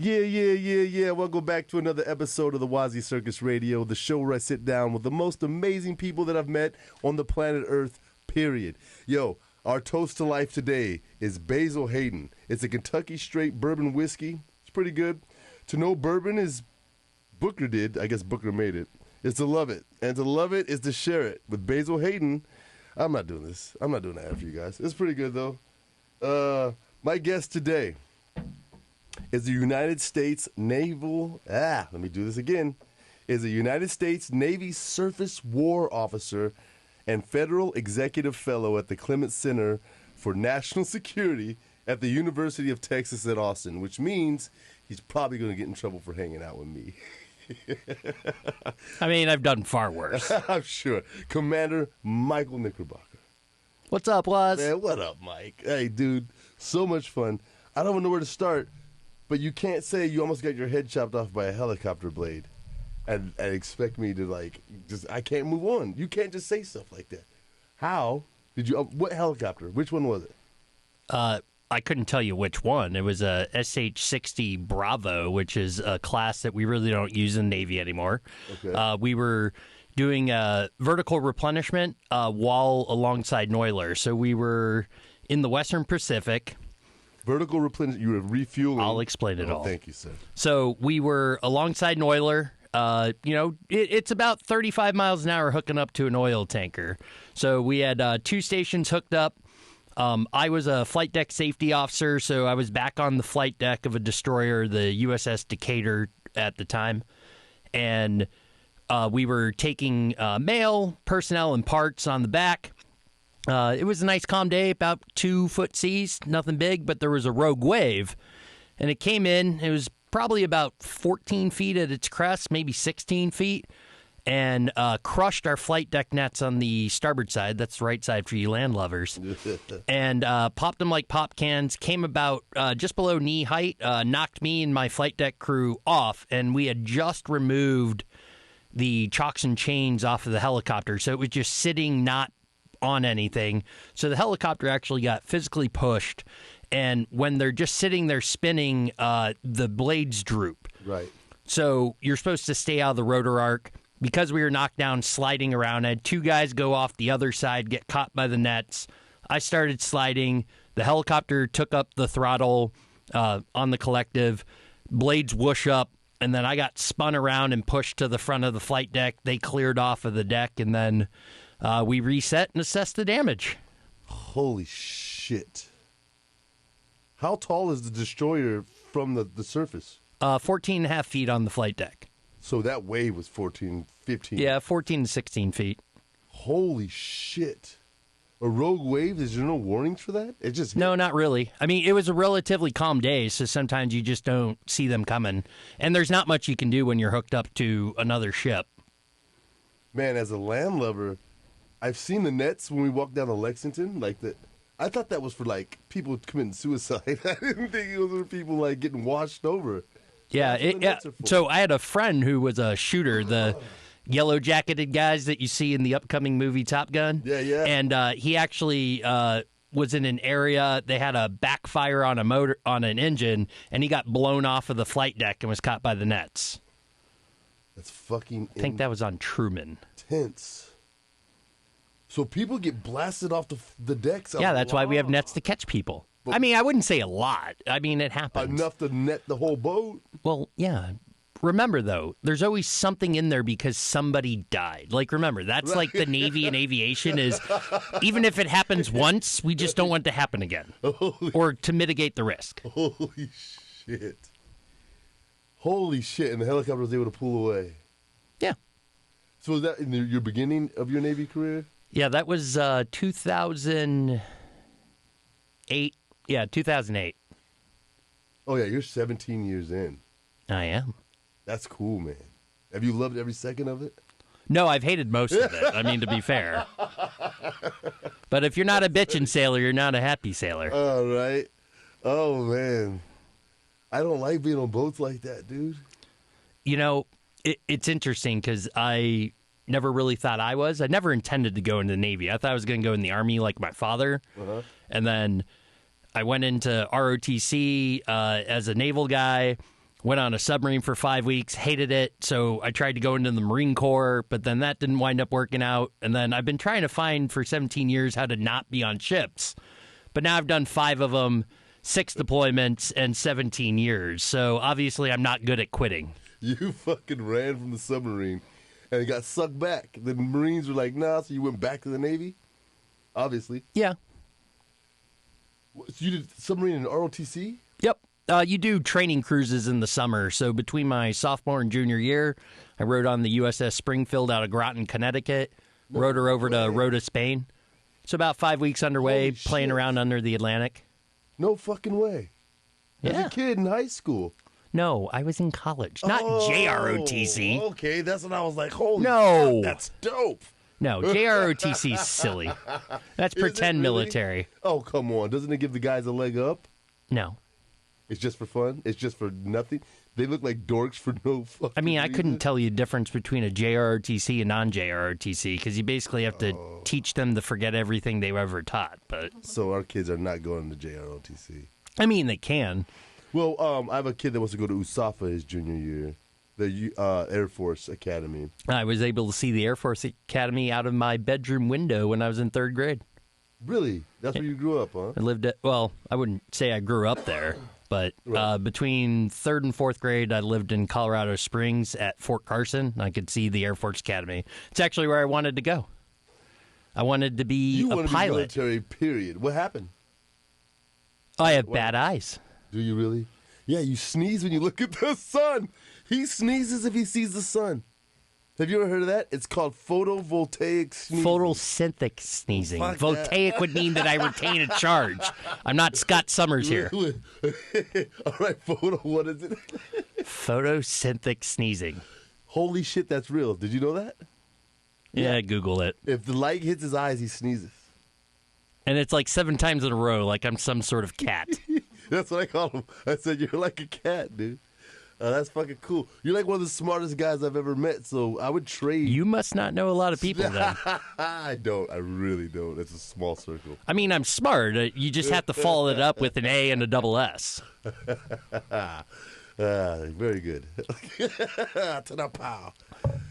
Yeah. Welcome back to another episode of the WazzyCircus Radio, the show where I sit down with the most amazing people that I've met on the planet Earth, period. Yo, our toast to life today is Basil Hayden. It's a Kentucky straight bourbon whiskey. It's pretty good. To know bourbon is Booker did. I guess Booker made it. It's to love it. And to love it is to share it. With Basil Hayden, I'm not doing this. I'm not doing that for you guys. It's pretty good, though. My guest today is the United States Naval, let me do this again, is a United States Navy Surface War Officer and Federal Executive Fellow at the Clements Center for National Security at the University of Texas at Austin, which means he's probably going to get in trouble for hanging out with me. I mean, I've done far worse. I'm sure. Commander Michael Knickerbocker. What's up, Waz? Man, what up, Mike? Hey, dude, so much fun. I don't even know where to start. But you can't say you almost got your head chopped off by a helicopter blade and expect me to, I can't move on. You can't just say stuff like that. How did you, what helicopter? Which one was it? I couldn't tell you which one. It was a SH-60 Bravo, which is a class that we really don't use in the Navy anymore. Okay. We were doing vertical replenishment while alongside Neuler. So we were in the Western Pacific. Vertical replenishment, you were refueling. I'll explain it all. Thank you, sir. So we were alongside Neuler. It's about 35 miles an hour hooking up to an oil tanker. So we had two stations hooked up. I was a flight deck safety officer, so I was back on the flight deck of a destroyer, the USS Decatur at the time. And we were taking mail, personnel, and parts on the back. It was a nice calm day, about 2-foot seas, nothing big, but there was a rogue wave. And it came in, it was probably about 14 feet at its crest, maybe 16 feet, and crushed our flight deck nets on the starboard side. That's the right side for you land lovers. And popped them like pop cans, came about just below knee height, knocked me and my flight deck crew off, and we had just removed the chocks and chains off of the helicopter, so it was just sitting not on anything. So the helicopter actually got physically pushed, and when they're just sitting there spinning, the blades droop. Right. So you're supposed to stay out of the rotor arc. Because we were knocked down, sliding around, I had two guys go off the other side, get caught by the nets. I started sliding. The helicopter took up the throttle on the collective. Blades whoosh up, and then I got spun around and pushed to the front of the flight deck. They cleared off of the deck, and then we reset and assessed the damage. Holy shit. How tall is the destroyer from the surface? 14 and a half feet on the flight deck. So that wave was 14, 15. Yeah, 14 to 16 feet. Holy shit. A rogue wave? Is there no warnings for that? It just No, not really. I mean, it was a relatively calm day, so sometimes you just don't see them coming. And there's not much you can do when you're hooked up to another ship. Man, as a land lover, I've seen the nets when we walk down to Lexington. I thought that was for, people committing suicide. I didn't think it was for people, getting washed over. Yeah, so I had a friend who was a shooter, the yellow-jacketed guys that you see in the upcoming movie Top Gun. Yeah. And he actually was in an area, they had a backfire on an engine, and he got blown off of the flight deck and was caught by the nets. That's fucking I think that was on Truman. Intense. So people get blasted off the decks. Yeah, that's why we have nets to catch people. I mean, I wouldn't say a lot. I mean, it happens. Enough to net the whole boat? Well, yeah. Remember, though, there's always something in there because somebody died. Remember, that's like the Navy and aviation is, even if it happens once, we just don't want it to happen again. Or to mitigate the risk. Holy shit. Holy shit. And the helicopter was able to pull away. Yeah. So was that in your beginning of your Navy career? Yeah, that was 2008. Yeah, 2008. Oh, yeah, you're 17 years in. I am. That's cool, man. Have you loved every second of it? No, I've hated most of it, I mean, to be fair. But if you're not a bitchin' sailor, you're not a happy sailor. All right. Oh, man. I don't like being on boats like that, dude. You know, it's interesting because I never really thought I was. I never intended to go into the Navy. I thought I was going to go in the Army like my father. Uh-huh. And then I went into ROTC as a naval guy. Went on a submarine for 5 weeks, hated it, so I tried to go into the Marine Corps, but then that didn't wind up working out. And then I've been trying to find for 17 years how to not be on ships. But now I've done 5 of them, 6 deployments, and 17 years. So obviously I'm not good at quitting. You fucking ran from the submarine and got sucked back. The Marines were like, nah, so you went back to the Navy? Obviously. Yeah. So you did submarine in ROTC? Yep. You do training cruises in the summer. So between my sophomore and junior year, I rode on the USS Springfield out of Groton, Connecticut, rode her over to Rota, Spain. So about 5 weeks underway, playing around under the Atlantic. No fucking way. As a kid in high school. No, I was in college, not JROTC. Okay, that's what I was like, holy No. fuck, that's dope. No, JROTC's silly. That's pretend really? military. Oh, come on. Doesn't it give the guys a leg up? No. It's just for fun? It's just for nothing? They look like dorks for no fucking I mean, I reason? couldn't tell you the difference between a JROTC and non-JROTC because you basically have to teach them to forget everything they ever taught. But So our kids are not going to JROTC. I mean, they can. Well, I have a kid that wants to go to USAFA his junior year, the Air Force Academy. I was able to see the Air Force Academy out of my bedroom window when I was in 3rd grade. Really? That's where you grew up, huh? I lived at, well, I wouldn't say I grew up there, but between 3rd and 4th grade, I lived in Colorado Springs at Fort Carson, and I could see the Air Force Academy. It's actually where I wanted to go. I wanted to be a pilot. To be military, period. What happened? I have bad eyes. Do you really? Yeah, you sneeze when you look at the sun. He sneezes if he sees the sun. Have you ever heard of that? It's called photovoltaic sneezing. Photosynthetic sneezing. Fuck Voltaic would mean that I retain a charge. I'm not Scott Summers here. All right, what is it? Photosynthetic sneezing. Holy shit, that's real. Did you know that? Yeah, Google it. If the light hits his eyes, he sneezes. And it's like 7 times in a row, like I'm some sort of cat. That's what I call him. I said, you're like a cat, dude. That's fucking cool. You're like one of the smartest guys I've ever met, so I would trade. You must not know a lot of people then. I don't. I really don't. It's a small circle. I mean, I'm smart. You just have to follow it up with an A and a double S. Very good. Ta-da, pow.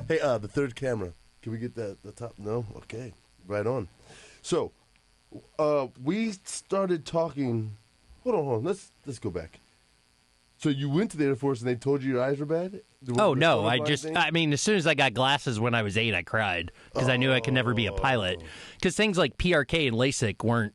Hey, the third camera. Can we get the top? No? Okay. Right on. So, we started talking. Hold on. Let's go back. So you went to the Air Force and they told you your eyes were bad? Oh, no. I mean, as soon as I got glasses when I was 8, I cried because I knew I could never be a pilot. Because things like PRK and LASIK weren't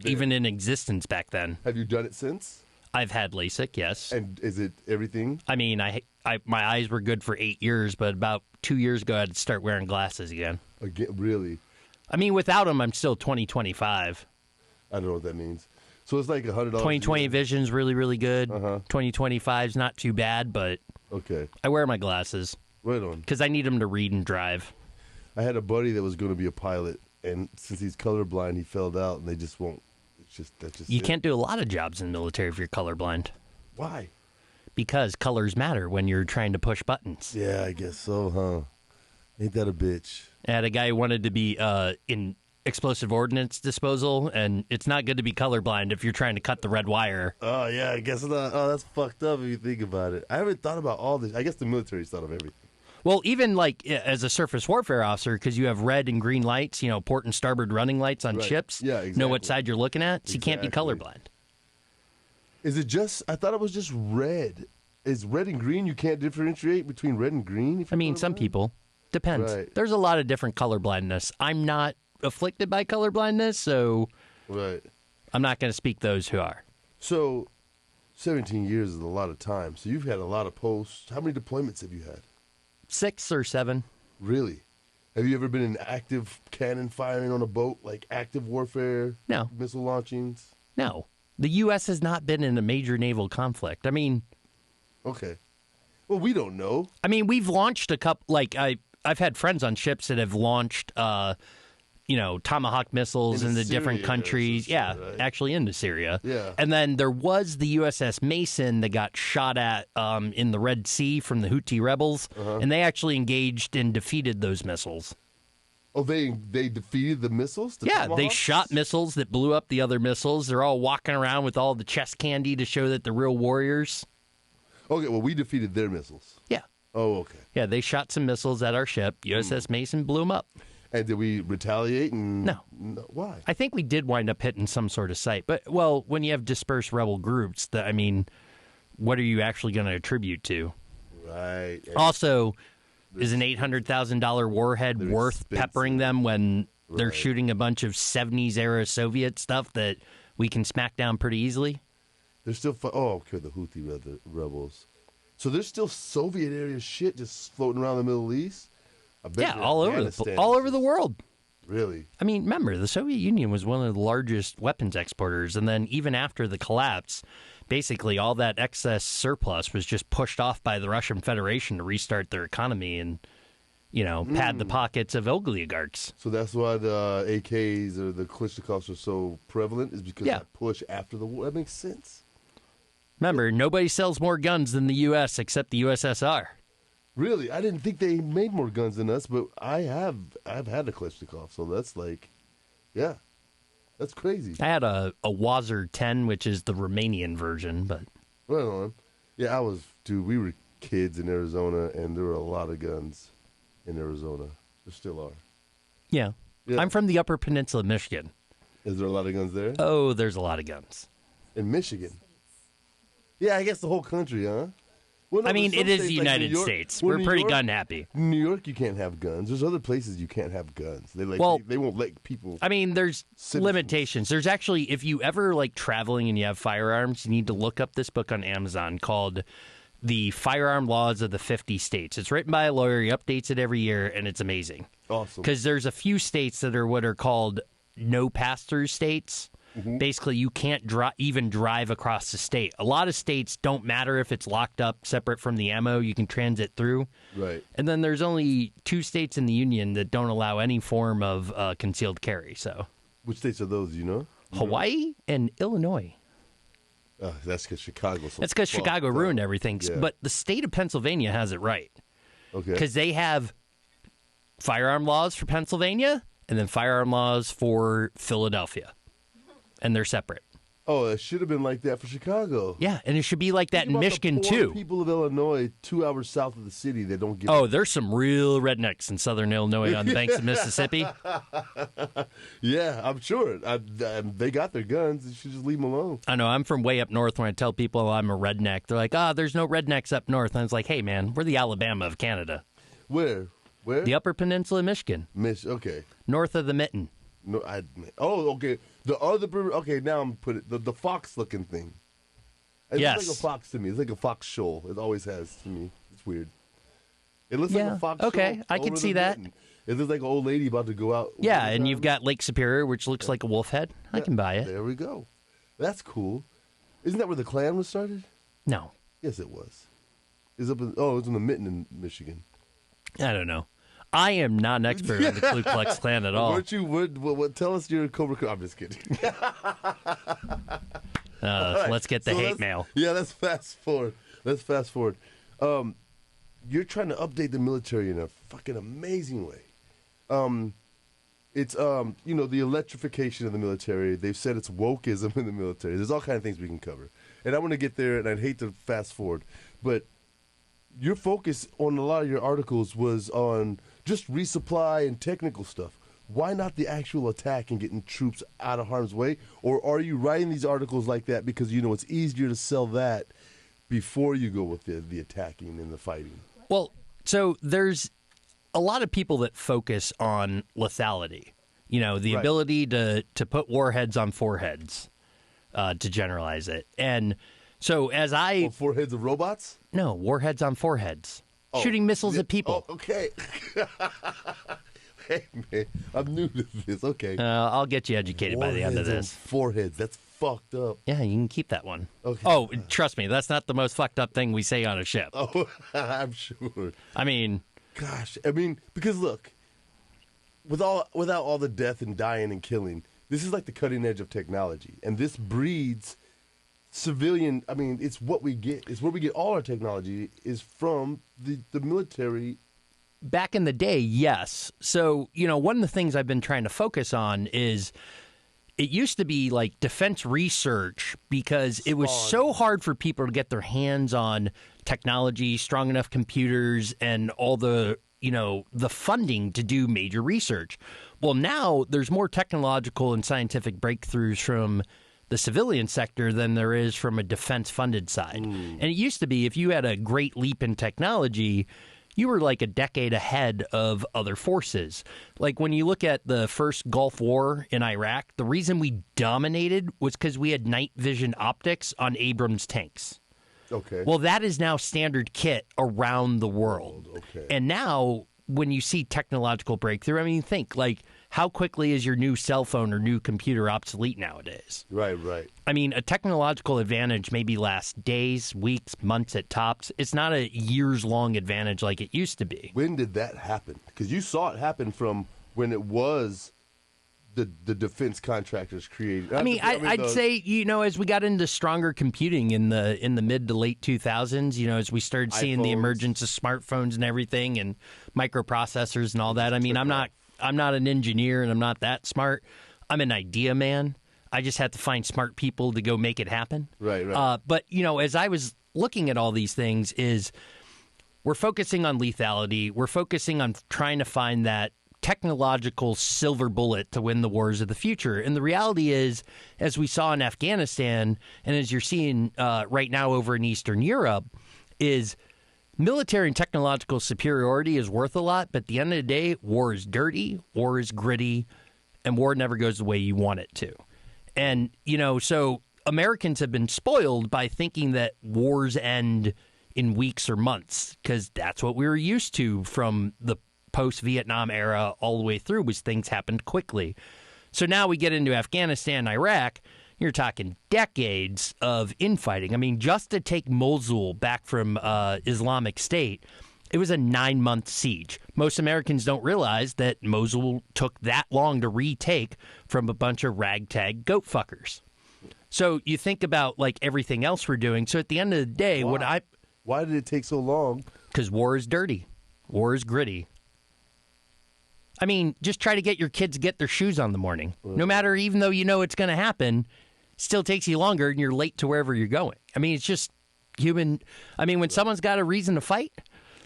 even in existence back then. Have you done it since? I've had LASIK, yes. And is it everything? I mean, my eyes were good for 8 years, but about 2 years ago, I had to start wearing glasses again. Again, really? I mean, without them, I'm still 20/25. I don't know what that means. So it's like $100. 20/20 vision's really, really good. 20/25's not too bad, but okay. I wear my glasses. Right on. Because I need them to read and drive. I had a buddy that was going to be a pilot, and since he's colorblind, he failed out, and they just won't. That's just you can't do a lot of jobs in the military if you're colorblind. Why? Because colors matter when you're trying to push buttons. Yeah, I guess so, huh? Ain't that a bitch? I had a guy who wanted to be in explosive ordnance disposal, and it's not good to be colorblind if you're trying to cut the red wire. Oh, yeah, I guess not. Oh, that's fucked up if you think about it. I haven't thought about all this. I guess the military's thought of everything. Well, even like as a surface warfare officer, because you have red and green lights, port and starboard running lights on ships. Yeah, exactly. Know what side you're looking at, so you can't be colorblind. Is it just, I thought it was just red. Is red and green, you can't differentiate between red and green? I mean, some people. Depends. Right. There's a lot of different colorblindness. I'm not afflicted by colorblindness, so right. I'm not going to speak those who are. So, 17 years is a lot of time. So you've had a lot of posts. How many deployments have you had? 6 or 7. Really? Have you ever been in active cannon firing on a boat, like active warfare? No. Missile launchings? No. The U.S. has not been in a major naval conflict. I mean... Okay. Well, we don't know. I mean, we've launched a couple... Like, I've had friends on ships that have launched... Tomahawk missiles in the different countries. Yeah, right? Actually into Syria. Yeah. And then there was the USS Mason that got shot at in the Red Sea from the Houthi rebels, and they actually engaged and defeated those missiles. Oh, they defeated the missiles? Yeah, Tomahawks? they shot missiles that blew up the other missiles. They're all walking around with all the chest candy to show that they're real warriors. Okay, well, we defeated their missiles. Yeah. Oh, okay. Yeah, they shot some missiles at our ship. USS Mason blew them up. And did we retaliate? No. Why? I think we did wind up hitting some sort of site. But, well, when you have dispersed rebel groups, what are you actually going to attribute to? Right. Also, is an $800,000 warhead worth peppering them when they're shooting a bunch of 70s-era Soviet stuff that we can smack down pretty easily? They're still... okay, the Houthi rebels. So there's still Soviet-area shit just floating around the Middle East? I bet all over the world. Really? I mean, remember, the Soviet Union was one of the largest weapons exporters, and then even after the collapse, basically all that excess surplus was just pushed off by the Russian Federation to restart their economy and, pad the pockets of oligarchs. So that's why the AKs or the Kalashnikovs are so prevalent, is because that push after the war. That makes sense. Remember, nobody sells more guns than the U.S. except the USSR. Really? I didn't think they made more guns than us, but I've had a Kalashnikov, so that's that's crazy. I had a Waz 10, which is the Romanian version, but... Right on. Yeah, we were kids in Arizona, and there were a lot of guns in Arizona. There still are. Yeah. I'm from the Upper Peninsula of Michigan. Is there a lot of guns there? Oh, there's a lot of guns. In Michigan? Yeah, I guess the whole country, huh? Well, no, it is the United States. We're pretty gun happy. New York, you can't have guns. There's other places you can't have guns. They won't let people. There's limitations. There's actually, if you ever like traveling and you have firearms, you need to look up this book on Amazon called "The Firearm Laws of the 50 States." It's written by a lawyer. He updates it every year, and it's amazing. Awesome. Because there's a few states that are what are called no pass-through states. Mm-hmm. Basically, you can't even drive across the state. A lot of states don't matter if it's locked up separate from the ammo. You can transit through. Right. And then there's only 2 states in the union that don't allow any form of concealed carry. So, which states are those, Hawaii and Illinois. That's because Chicago. That's because Chicago ruined everything. Yeah. But the state of Pennsylvania has it right. Okay. Because they have firearm laws for Pennsylvania and then firearm laws for Philadelphia. And they're separate. Oh, it should have been like that for Chicago. Yeah, and it should be like that in Michigan, too. People of Illinois, 2 hours south of the city, they don't get... Oh, there's some real rednecks in southern Illinois on the banks of Mississippi. Yeah, I'm sure. They got their guns. You should just leave them alone. I know. I'm from way up north. When I tell people I'm a redneck, they're like, there's no rednecks up north. And I was like, hey, man, we're the Alabama of Canada. Where? The Upper Peninsula of Michigan. Okay. North of the Mitten. No, okay. The other, okay, now I'm putting the fox-looking thing. It looks like a fox to me. It's like a fox shoal. It always has to me. It's weird. It looks like a fox shoal. Okay, I can see that. It looks like an old lady about to go out. Yeah, and you've got Lake Superior, which looks like a wolf head. I can buy it. There we go. That's cool. Isn't that where the Klan was started? No. Yes, it was. It's in the Mitten in Michigan. I don't know. I am not an expert on the Ku Klux Klan at all. Weren't you? Tell us your Cobra. I'm just kidding. Let's get the hate mail. Yeah, let's fast forward. You're trying to update the military in a fucking amazing way. It's the electrification of the military. They've said it's wokeism in the military. There's all kinds of things we can cover, and I want to get there. And I'd hate to fast forward, but your focus on a lot of your articles was on just resupply and technical stuff. Why not the actual attack and getting troops out of harm's way? Or are you writing these articles like that because it's easier to sell that before you go with the attacking and the fighting? Well, so there's a lot of people that focus on lethality. The ability to put warheads on foreheads, to generalize it. And so as foreheads of robots? No, warheads on foreheads. Shooting missiles at people. Oh, okay. Hey, man, I'm new to this. Okay. I'll get you educated by the end of this. Foreheads. That's fucked up. Yeah, you can keep that one. Okay. Oh, trust me, that's not the most fucked up thing we say on a ship. Oh, I'm sure. Gosh, because look, without all the death and dying and killing, this is like the cutting edge of technology, and this breeds civilian. It's what we get. It's where we get all our technology is from the military. Back in the day, yes. So, one of the things I've been trying to focus on is it used to be like defense research because it was so hard for people to get their hands on technology, strong enough computers, and all the funding to do major research. Well, now there's more technological and scientific breakthroughs from the civilian sector than there is from a defense-funded side. And it used to be if you had a great leap in technology, you were like a decade ahead of other forces. Like when you look at the first Gulf War in Iraq, the reason we dominated was because we had night vision optics on Abrams tanks. Okay. Well, that is now standard kit around the world. Okay. And now when you see technological breakthrough, I mean, think like how quickly is your new cell phone or new computer obsolete nowadays? Right. I mean, a technological advantage maybe lasts days, weeks, months at tops. It's not a years-long advantage like it used to be. When did that happen? Because you saw it happen from when it was the defense contractors created. I'd say, as we got into stronger computing in the mid to late 2000s, as we started seeing the emergence of smartphones and everything and microprocessors and all that. I mean, I'm not an engineer and I'm not that smart. I'm an idea man. I just have to find smart people to go make it happen. Right. But, as I was looking at all these things we're focusing on lethality. We're focusing on trying to find that technological silver bullet to win the wars of the future. And the reality is, as we saw in Afghanistan and as you're seeing right now over in Eastern Europe, is military and technological superiority is worth a lot, but at the end of the day, war is dirty, war is gritty, and war never goes the way you want it to. And, so Americans have been spoiled by thinking that wars end in weeks or months because that's what we were used to from the post-Vietnam era all the way through was things happened quickly. So now we get into Afghanistan, Iraq, you're talking decades of infighting. I mean, just to take Mosul back from Islamic State, it was a 9-month siege. Most Americans don't realize that Mosul took that long to retake from a bunch of ragtag goat fuckers. So you think about like everything else we're doing. So at the end of the day, Why did it take so long? Because war is dirty. War is gritty. I mean, just try to get your kids to get their shoes on in the morning. No matter, even though you know it's going to happen, still takes you longer and you're late to wherever you're going. I mean, it's just human. I mean, when someone's got a reason to fight,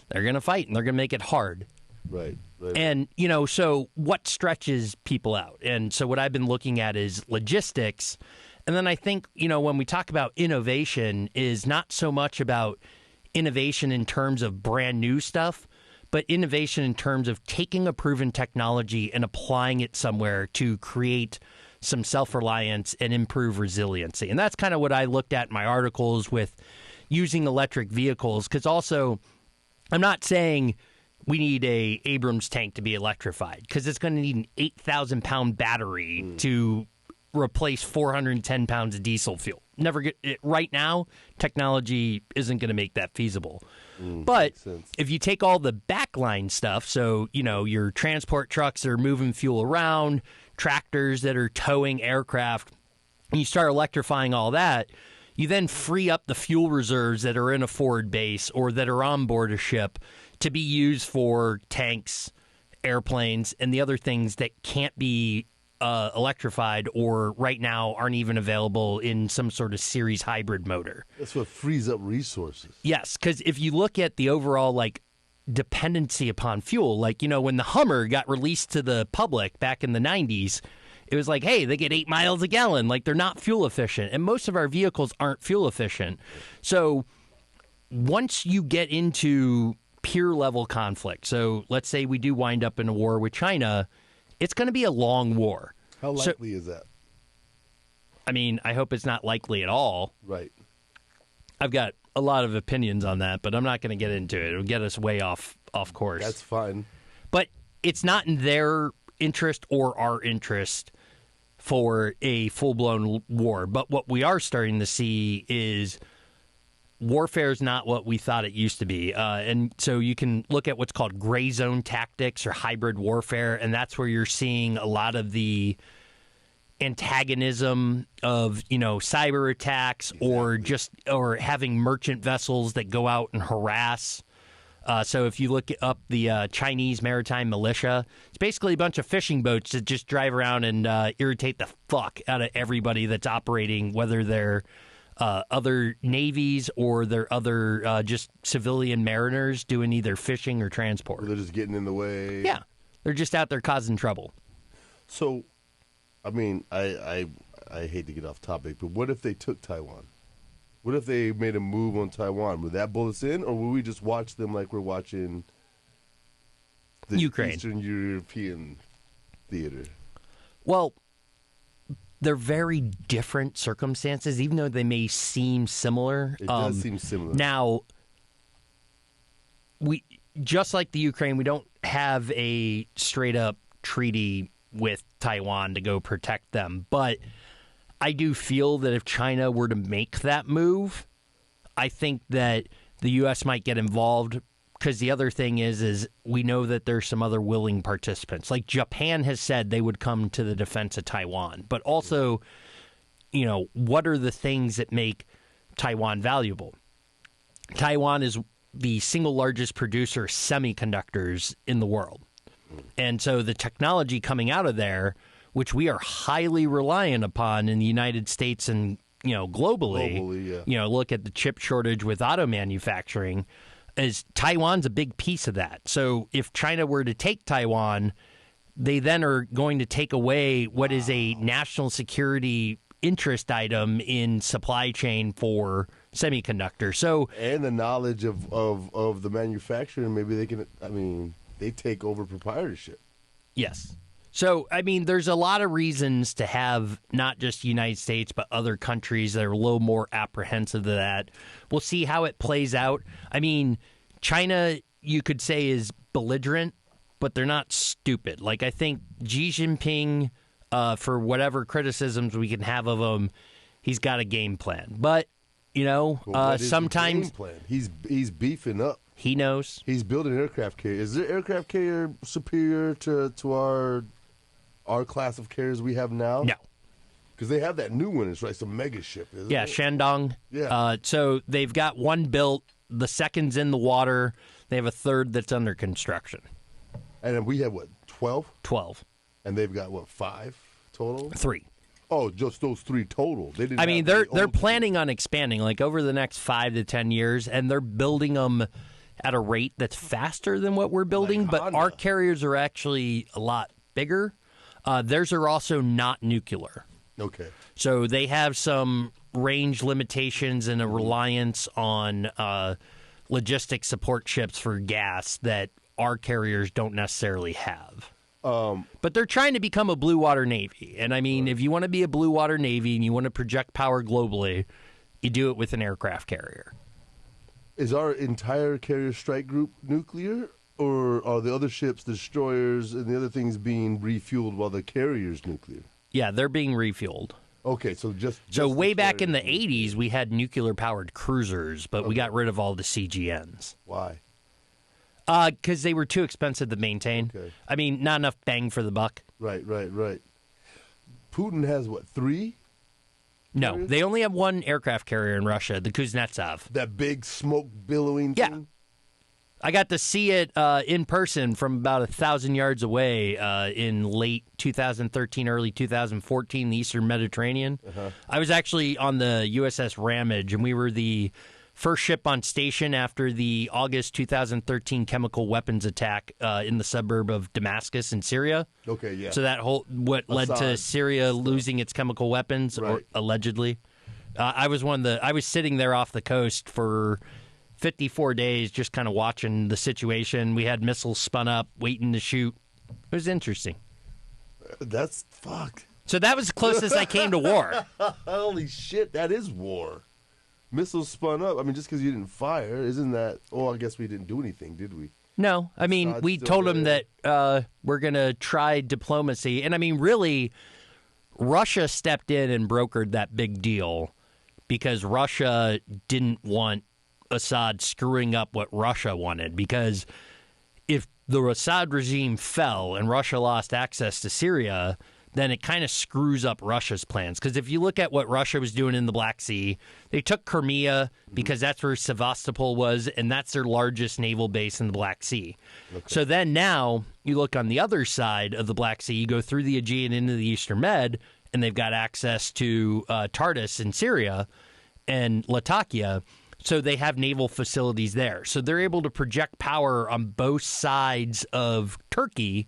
they're going to fight and they're going to make it hard. Right. And, so what stretches people out? And so what I've been looking at is logistics. And then I think, when we talk about innovation is not so much about innovation in terms of brand new stuff, but innovation in terms of taking a proven technology and applying it somewhere to create some self-reliance and improve resiliency. And that's kind of what I looked at in my articles with using electric vehicles, because also I'm not saying we need a Abrams tank to be electrified, because it's going to need an 8,000-pound battery to replace 410 pounds of diesel fuel. Right now, technology isn't going to make that feasible. But if you take all the backline stuff, so, your transport trucks that are moving fuel around, tractors that are towing aircraft, and you start electrifying all that, you then free up the fuel reserves that are in a forward base or that are on board a ship to be used for tanks, airplanes, and the other things that can't be electrified or right now aren't even available in some sort of series hybrid motor. That's what frees up resources. Yes, because if you look at the overall dependency upon fuel, when the Hummer got released to the public back in the 90s, it was like, hey, they get 8 miles a gallon. They're not fuel efficient. And most of our vehicles aren't fuel efficient. So once you get into peer level conflict, so let's say we do wind up in a war with China, it's going to be a long war. How likely is that? I mean, I hope it's not likely at all. Right. I've got a lot of opinions on that, but I'm not going to get into it. It'll get us way off course. That's fine. But it's not in their interest or our interest for a full-blown war. But what we are starting to see is warfare is not what we thought it used to be. And so you can look at what's called gray zone tactics or hybrid warfare, and that's where you're seeing a lot of the antagonism of, cyber attacks or having merchant vessels that go out and harass. So if you look up the Chinese maritime militia, it's basically a bunch of fishing boats that just drive around and irritate the fuck out of everybody that's operating, whether they're other navies or their other just civilian mariners doing either fishing or transport. They're just getting in the way. Yeah, they're just out there causing trouble. So, I mean, I hate to get off topic, but what if they took Taiwan? What if they made a move on Taiwan? Would that pull us in, or would we just watch them like we're watching the Ukraine. Eastern European theater? Well, they're very different circumstances, even though they may seem similar. It does seem similar. Now, we just like the Ukraine, we don't have a straight-up treaty with Taiwan to go protect them, but I do feel that if China were to make that move, I think that the U.S. might get involved, because the other thing is we know that there's some other willing participants. Like Japan has said they would come to the defense of Taiwan, but also, you know, what are the things that make Taiwan valuable? Taiwan is the single largest producer of semiconductors in the world. And so the technology coming out of there, which we are highly reliant upon in the United States and, you know, globally, yeah. You know, look at the chip shortage with auto manufacturing, is Taiwan's a big piece of that. So if China were to take Taiwan, they then are going to take away what is a national security interest item in supply chain for semiconductors. So, and the knowledge of the manufacturing, maybe they can, I mean, they take over proprietorship. yes. So, I mean, there's a lot of reasons to have not just the United States, but other countries that are a little more apprehensive of that. We'll see how it plays out. I mean, China, you could say, is belligerent, but they're not stupid. Like, I think Xi Jinping, for whatever criticisms we can have of him, he's got a game plan. But, you know, sometimes... Game plan? He's beefing up. He knows. He's building an aircraft carrier. Is there aircraft carrier superior to our class of carriers we have now? No. Because they have that new one. It's like some mega ship, isn't Yeah, it? Shandong. Yeah. So they've got one built. The second's in the water. They have a third that's under construction. And then we have, what, 12? 12. And they've got, what, 5 total? 3. Oh, just those 3 total. They didn't. I mean, have they're the old planning on expanding like over the next 5 to 10 years, and they're building them at a rate that's faster than what we're building. Like but Honda. our carriers are actually a lot bigger. Theirs are also not nuclear. Okay. So they have some range limitations and a reliance on logistic support ships for gas that our carriers don't necessarily have. But they're trying to become a blue water navy. And I mean, if you want to be a blue water navy and you want to project power globally, you do it with an aircraft carrier. Is our entire carrier strike group nuclear? Or are the other ships, the destroyers, and the other things being refueled while the carrier's nuclear? Yeah, they're being refueled. Okay, so just So the way back in the carriers. 80s, we had nuclear-powered cruisers, but we got rid of all the CGNs. Why? Because they were too expensive to maintain. Okay. I mean, not enough bang for the buck. Right. Putin has, what, 3? No, Carriers? they only have one aircraft carrier in Russia, the Kuznetsov. That big smoke billowing Yeah. thing? I got to see it in person from about 1,000 yards away in late 2013, early 2014, the Eastern Mediterranean. I was actually on the USS Ramage, and we were the first ship on station after the August 2013 chemical weapons attack in the suburb of Damascus in Syria. Okay, yeah. So that whole what led to Assad Syria losing its chemical weapons, or Right. allegedly. I was I was sitting there off the coast for 54 days, just kind of watching the situation. We had missiles spun up, waiting to shoot. It was interesting. That's fuck. So that was the closest I came to war. Holy shit, that is war. Missiles spun up. I mean, just because you didn't fire, isn't that? Oh, I guess we didn't do anything, did we? No, I mean, Assad's we still told them there. that we're going to try diplomacy. And I mean, really, Russia stepped in and brokered that big deal because Russia didn't want Assad screwing up what Russia wanted. Because if the Assad regime fell and Russia lost access to Syria, then it kind of screws up Russia's plans. Because if you look at what Russia was doing in the Black Sea, they took Crimea because that's where Sevastopol was, and that's their largest naval base in the Black Sea. Okay. So then now you look on the other side of the Black Sea, you go through the Aegean into the Eastern Med, and they've got access to Tartus in Syria. and Latakia. So they have naval facilities there. So they're able to project power on both sides of Turkey,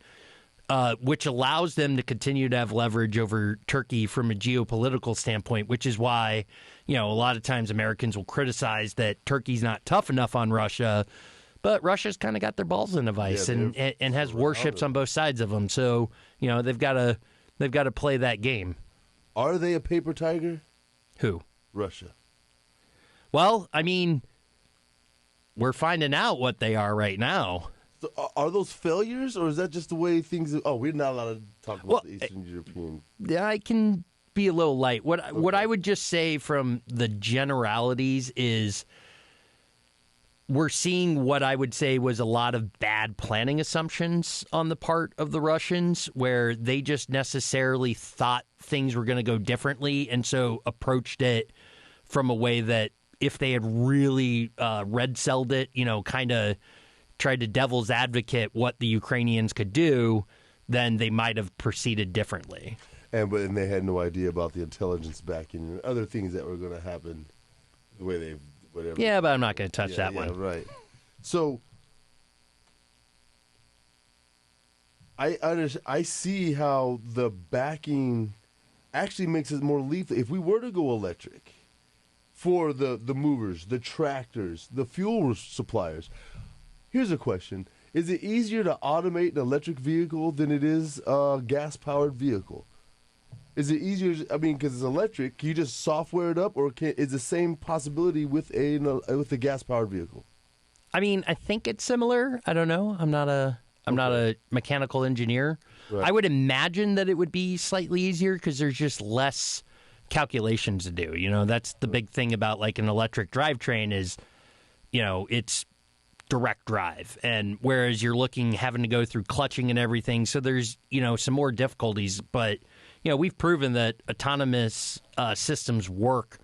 which allows them to continue to have leverage over Turkey from a geopolitical standpoint, which is why, a lot of times Americans will criticize that Turkey's not tough enough on Russia, but Russia's kind of got their balls in a vice and has warships on both sides of them. So, they've got to play that game. Are they a paper tiger? Who? Russia. Well, I mean, we're finding out what they are right now. So are those failures, or is that just the way things? Oh, we're not allowed to talk about the Eastern European. I can be a little light. What I would just say from the generalities is we're seeing what I would say was a lot of bad planning assumptions on the part of the Russians, where they just necessarily thought things were going to go differently, and so approached it from a way that, if they had really red-celled it, kind of tried to devil's advocate what the Ukrainians could do, then they might have proceeded differently. But they had no idea about the intelligence backing and other things that were going to happen the way they, whatever. Yeah, but I'm not going to touch that one. Right. So I see how the backing actually makes it more lethal. If we were to go electric, for the movers, the tractors, the fuel suppliers. Here's a question. Is it easier to automate an electric vehicle than it is a gas-powered vehicle? Is it easier, because it's electric, can you just software it up, or is the same possibility with a gas-powered vehicle? I think it's similar. I don't know. I'm not a mechanical engineer. Right. I would imagine that it would be slightly easier because there's just less calculations to do. That's the big thing about like an electric drivetrain is, it's direct drive. And whereas you're having to go through clutching and everything. So there's, some more difficulties. But, we've proven that autonomous systems work,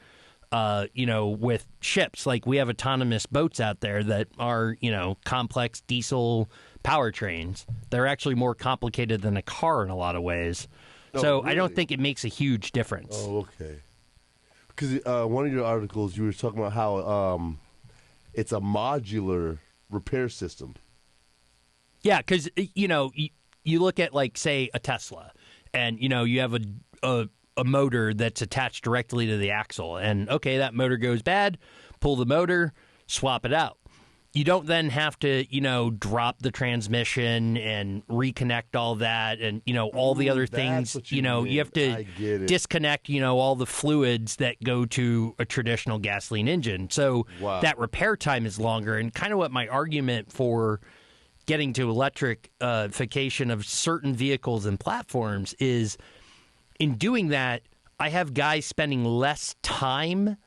with ships. Like we have autonomous boats out there that are, complex diesel powertrains. They're actually more complicated than a car in a lot of ways. So really? I don't think it makes a huge difference. Oh, okay. Because one of your articles, you were talking about how it's a modular repair system. Yeah, because, you look at, like, say, a Tesla, and, you have a motor that's attached directly to the axle. And, okay, that motor goes bad, pull the motor, swap it out. You don't then have to, drop the transmission and reconnect all that and, all the other things. You have to disconnect, all the fluids that go to a traditional gasoline engine. So that repair time is longer. And kind of what my argument for getting to electrification of certain vehicles and platforms is, in doing that, I have guys spending less time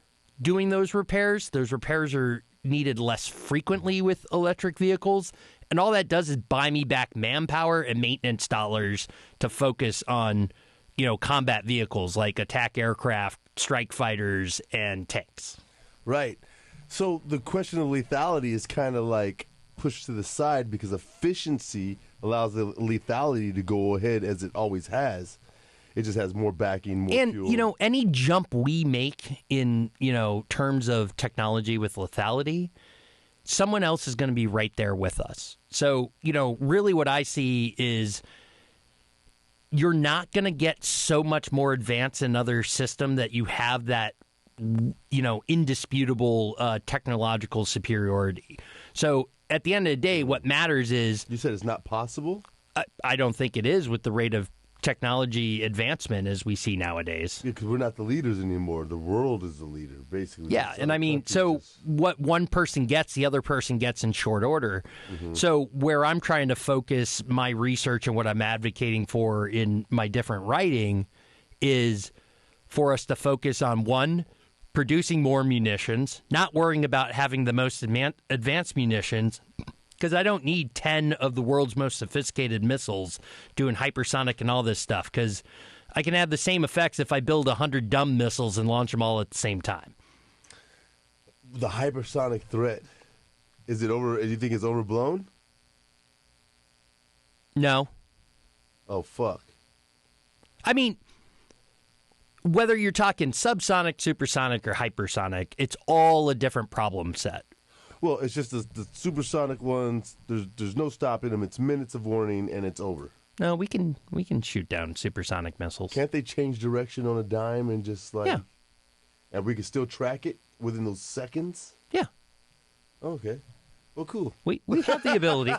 doing those repairs. Those repairs are needed less frequently with electric vehicles, and all that does is buy me back manpower and maintenance dollars to focus on, combat vehicles like attack aircraft, strike fighters, and tanks. Right. So the question of lethality is kind of like pushed to the side because efficiency allows the lethality to go ahead as it always has. It just has more backing, more fuel. And, any jump we make in, terms of technology with lethality, someone else is going to be right there with us. So, really what I see is you're not going to get so much more advanced in another system that you have that, indisputable technological superiority. So, at the end of the day, what matters is... You said it's not possible? I don't think it is with the rate of technology advancement as we see nowadays. Yeah, because we're not the leaders anymore. The world is the leader, basically. Yeah, and so what one person gets, the other person gets in short order. Mm-hmm. So where I'm trying to focus my research and what I'm advocating for in my different writing is for us to focus on, one, producing more munitions, not worrying about having the most advanced munitions, because I don't need 10 of the world's most sophisticated missiles doing hypersonic and all this stuff, because I can have the same effects if I build 100 dumb missiles and launch them all at the same time. The hypersonic threat, is it over? Do you think it's overblown? No. Oh, fuck. whether you're talking subsonic, supersonic, or hypersonic, it's all a different problem set. Well, it's just the supersonic ones. There's no stopping them. It's minutes of warning and it's over. No, we can shoot down supersonic missiles. Can't they change direction on a dime and just like? Yeah. And we can still track it within those seconds. Yeah. Okay. Well, cool. We have the ability.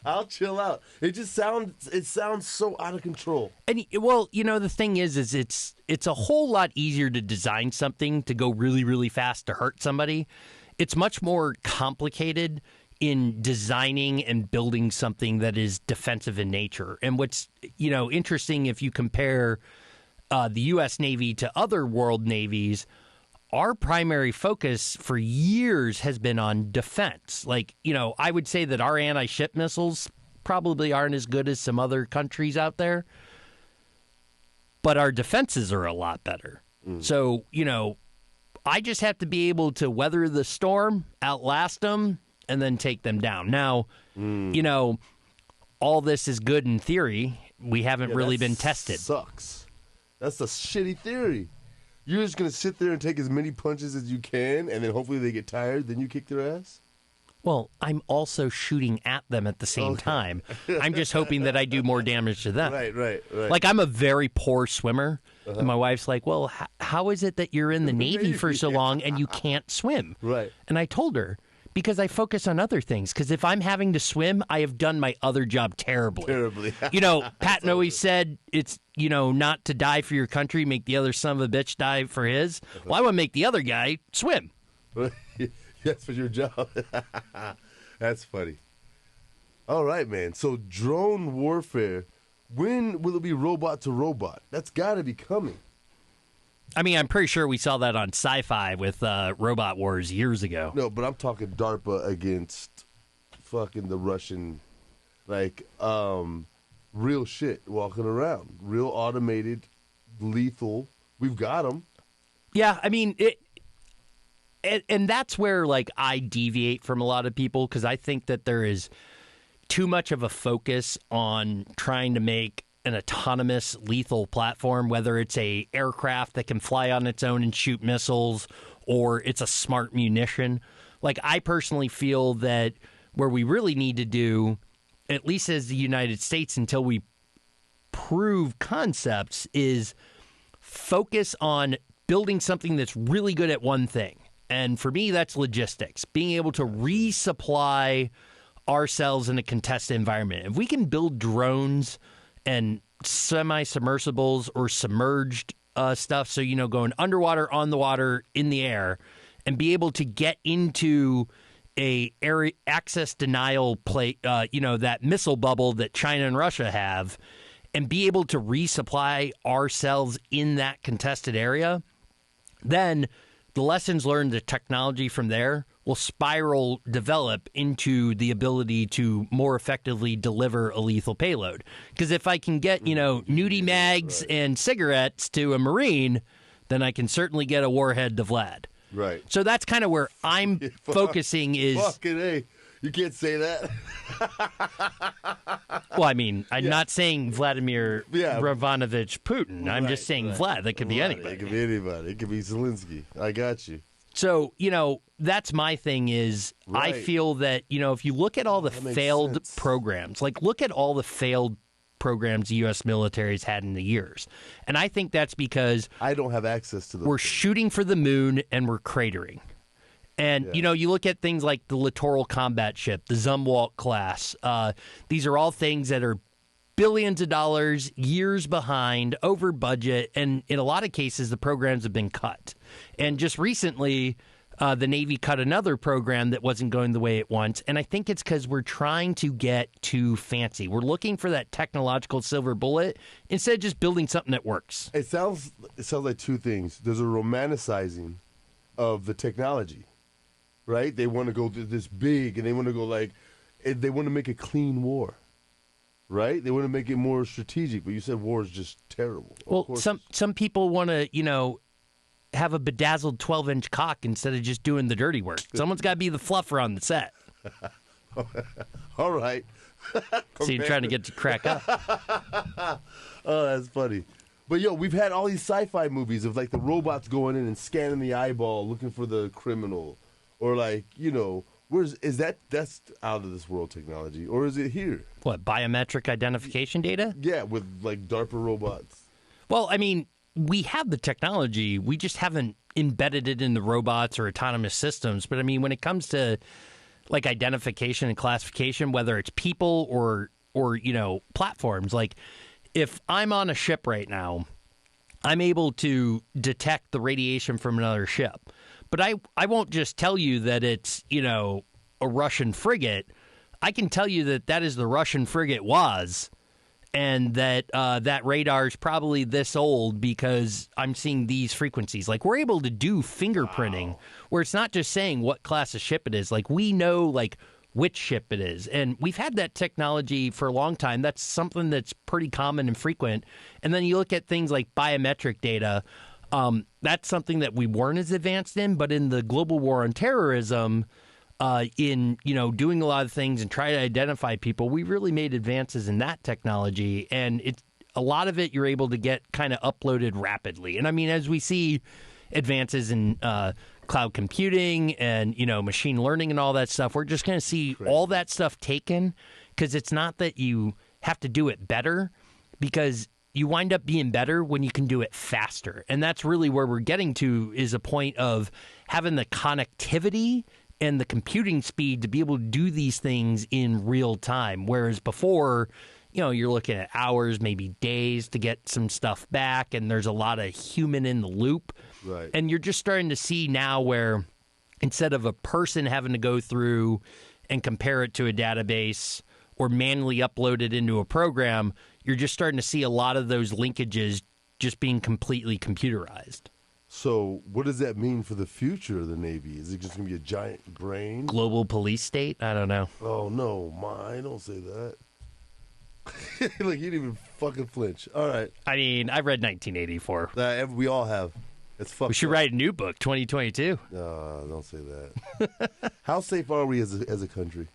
I'll chill out. It sounds so out of control. And well, the thing is it's a whole lot easier to design something to go really, really fast to hurt somebody. It's much more complicated in designing and building something that is defensive in nature. And what's, interesting if you compare the U.S. Navy to other world navies, our primary focus for years has been on defense. Like, I would say that our anti-ship missiles probably aren't as good as some other countries out there, but our defenses are a lot better. So, I just have to be able to weather the storm, outlast them, and then take them down. Now, all this is good in theory. We haven't really been tested. Sucks. That's a shitty theory. You're just going to sit there and take as many punches as you can, and then hopefully they get tired, then you kick their ass? Well, I'm also shooting at them at the same time. I'm just hoping that I do more damage to them. Right. Like, I'm a very poor swimmer, and my wife's like, well, how is it that you're in the Navy for so long and you can't swim? Right. And I told her, because I focus on other things. Because if I'm having to swim, I have done my other job terribly. Patton always said it's, not to die for your country, make the other son of a bitch die for his. Well, I want to make the other guy swim. That's for your job. That's funny. All right, man. So drone warfare, when will it be robot to robot? That's got to be coming. I mean, I'm pretty sure we saw that on Sci-Fi with Robot Wars years ago. No, but I'm talking DARPA against fucking the Russian, real shit walking around. Real automated, lethal. We've got them. Yeah, I mean, and that's where, I deviate from a lot of people, because I think that there is too much of a focus on trying to make an autonomous lethal platform, whether it's a aircraft that can fly on its own and shoot missiles, or it's a smart munition. I personally feel that where we really need to do, at least as the United States, until we prove concepts, is focus on building something that's really good at one thing. And for me, that's logistics, being able to resupply ourselves in a contested environment. If we can build drones and semi-submersibles or submerged stuff, so, going underwater, on the water, in the air, and be able to get into a area access denial plate, that missile bubble that China and Russia have, and be able to resupply ourselves in that contested area, then the lessons learned, the technology from there will spiral develop into the ability to more effectively deliver a lethal payload. Because if I can get, nudie mags and cigarettes to a Marine, then I can certainly get a warhead to Vlad. Right. So that's kind of where I'm focusing is... Fucking A. You can't say that. Well, I mean, I'm not saying Vladimir Ravanovich Putin. I'm just saying Vlad. That could be anybody. It could be anybody. It could be Zelensky. I got you. So, that's my thing is I feel that, if you look at all the failed programs, look at all the failed programs the U.S. military's had in the years. And I think that's because I don't have access to them. We're shooting for the moon and we're cratering. And, you look at things like the Littoral Combat Ship, the Zumwalt class. These are all things that are billions of dollars, years behind, over budget, and in a lot of cases, the programs have been cut. And just recently, the Navy cut another program that wasn't going the way it wants, and I think it's because we're trying to get too fancy. We're looking for that technological silver bullet instead of just building something that works. It sounds like two things. There's a romanticizing of the technology, right? They want to go this big, and they want to go they want to make a clean war. Right? They want to make it more strategic, but you said war is just terrible. Well, some people want to, have a bedazzled 12-inch cock instead of just doing the dirty work. Someone's got to be the fluffer on the set. All right. So you're trying to get to crack up. Oh, that's funny. But yo, we've had all these sci-fi movies of like the robots going in and scanning the eyeball, looking for the criminal, or like that's out of this world technology, or is it here? What, biometric identification data? Yeah, with like DARPA robots. Well, I mean, we have the technology. We just haven't embedded it in the robots or autonomous systems. But I mean, when it comes to like identification and classification, whether it's people or platforms, like if I'm on a ship right now, I'm able to detect the radiation from another ship. But I won't just tell you that it's, a Russian frigate. I can tell you that is the Russian frigate Waz, and that that radar is probably this old because I'm seeing these frequencies. Like, we're able to do fingerprinting where it's not just saying what class of ship it is. Like, we know, like, which ship it is. And we've had that technology for a long time. That's something that's pretty common and frequent. And then you look at things like biometric data. That's something that we weren't as advanced in. But in the global war on terrorism, in doing a lot of things and trying to identify people, we really made advances in that technology, and it's a lot of it you're able to get kind of uploaded rapidly. And I mean, as we see advances in cloud computing and machine learning and all that stuff, we're just going to see all that stuff taken, because it's not that you have to do it better, because you wind up being better when you can do it faster. And that's really where we're getting to, is a point of having the connectivity and the computing speed to be able to do these things in real time. Whereas before, you're looking at hours, maybe days to get some stuff back, and there's a lot of human in the loop. Right. And you're just starting to see now where instead of a person having to go through and compare it to a database or manually upload it into a program, you're just starting to see a lot of those linkages just being completely computerized. So what does that mean for the future of the Navy? Is it just going to be a giant brain? Global police state? I don't know. Oh, no, don't say that. Like, you didn't even fucking flinch. All right. I mean, I read 1984. We all have. It's fucked We should up. write a new book, 2022. Don't say that. How safe are we as a country?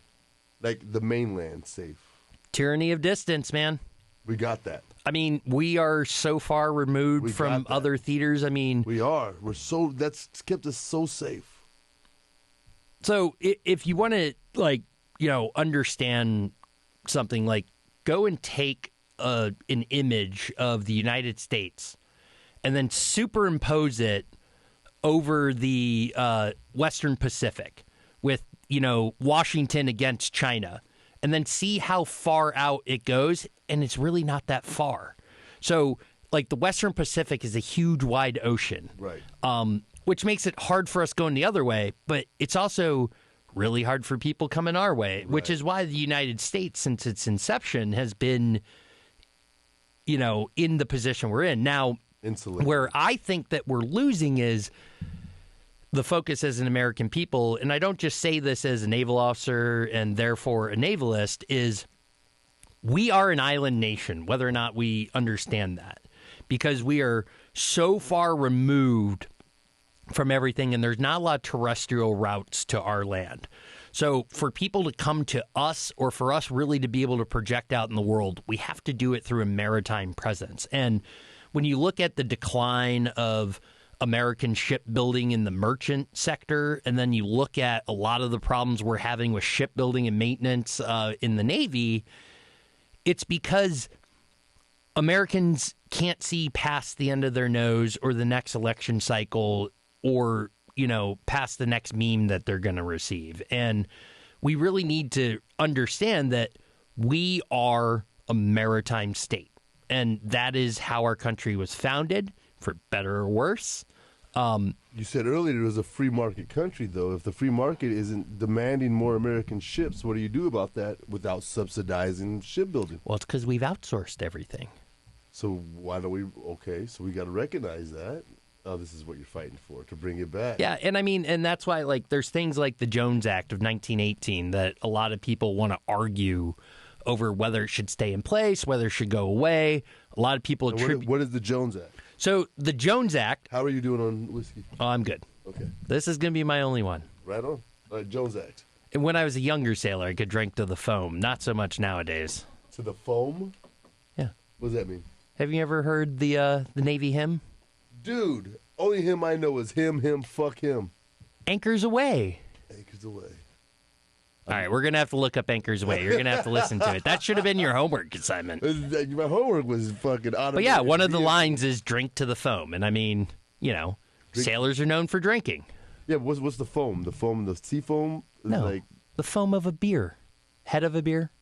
Like, the mainland safe? Tyranny of distance, man. We got that. I mean, we are so far removed from other theaters. I mean, we are. That's kept us so safe. So if you want to, understand something, like, go and take an image of the United States and then superimpose it over the Western Pacific with, Washington against China, and then see how far out it goes, and it's really not that far. So, like, the Western Pacific is a huge, wide ocean. Right. Which makes it hard for us going the other way, but it's also really hard for people coming our way, which is why the United States, since its inception, has been, in the position we're in. Now, insulated. Where I think that we're losing is the focus as an American people, and I don't just say this as a naval officer and therefore a navalist, is we are an island nation, whether or not we understand that, because we are so far removed from everything, and there's not a lot of terrestrial routes to our land. So for people to come to us, or for us really to be able to project out in the world, we have to do it through a maritime presence. And when you look at the decline of American shipbuilding in the merchant sector, and then you look at a lot of the problems we're having with shipbuilding and maintenance in the Navy, it's because Americans can't see past the end of their nose or the next election cycle, or, past the next meme that they're going to receive. And we really need to understand that we are a maritime state. And that is how our country was founded, for better or worse. You said earlier it was a free market country, though. If the free market isn't demanding more American ships, what do you do about that without subsidizing shipbuilding? Well, it's because we've outsourced everything. So why don't we? Okay, so we got to recognize that. Oh, this is what you're fighting for, to bring it back. Yeah, and I mean, and that's why, like, there's things like the Jones Act of 1918 that a lot of people want to argue over whether it should stay in place, whether it should go away. A lot of people attribute... What is the Jones Act? So the Jones Act... How are you doing on whiskey? Oh, I'm good. Okay. This is going to be my only one. Right on. All right, Jones Act. And when I was a younger sailor, I could drink to the foam. Not so much nowadays. To the foam? Yeah. What does that mean? Have you ever heard the Navy hymn? Dude, only hymn I know is him, fuck him. Anchors Aweigh. Anchors Aweigh. All right, we're going to have to look up Anchors Aweigh. You're going to have to listen to it. That should have been your homework assignment. My homework was fucking automated. But yeah, one of the lines is drink to the foam. And I mean, sailors are known for drinking. Yeah, what's the foam? The foam, the sea foam? No, the foam of a beer. Head of a beer.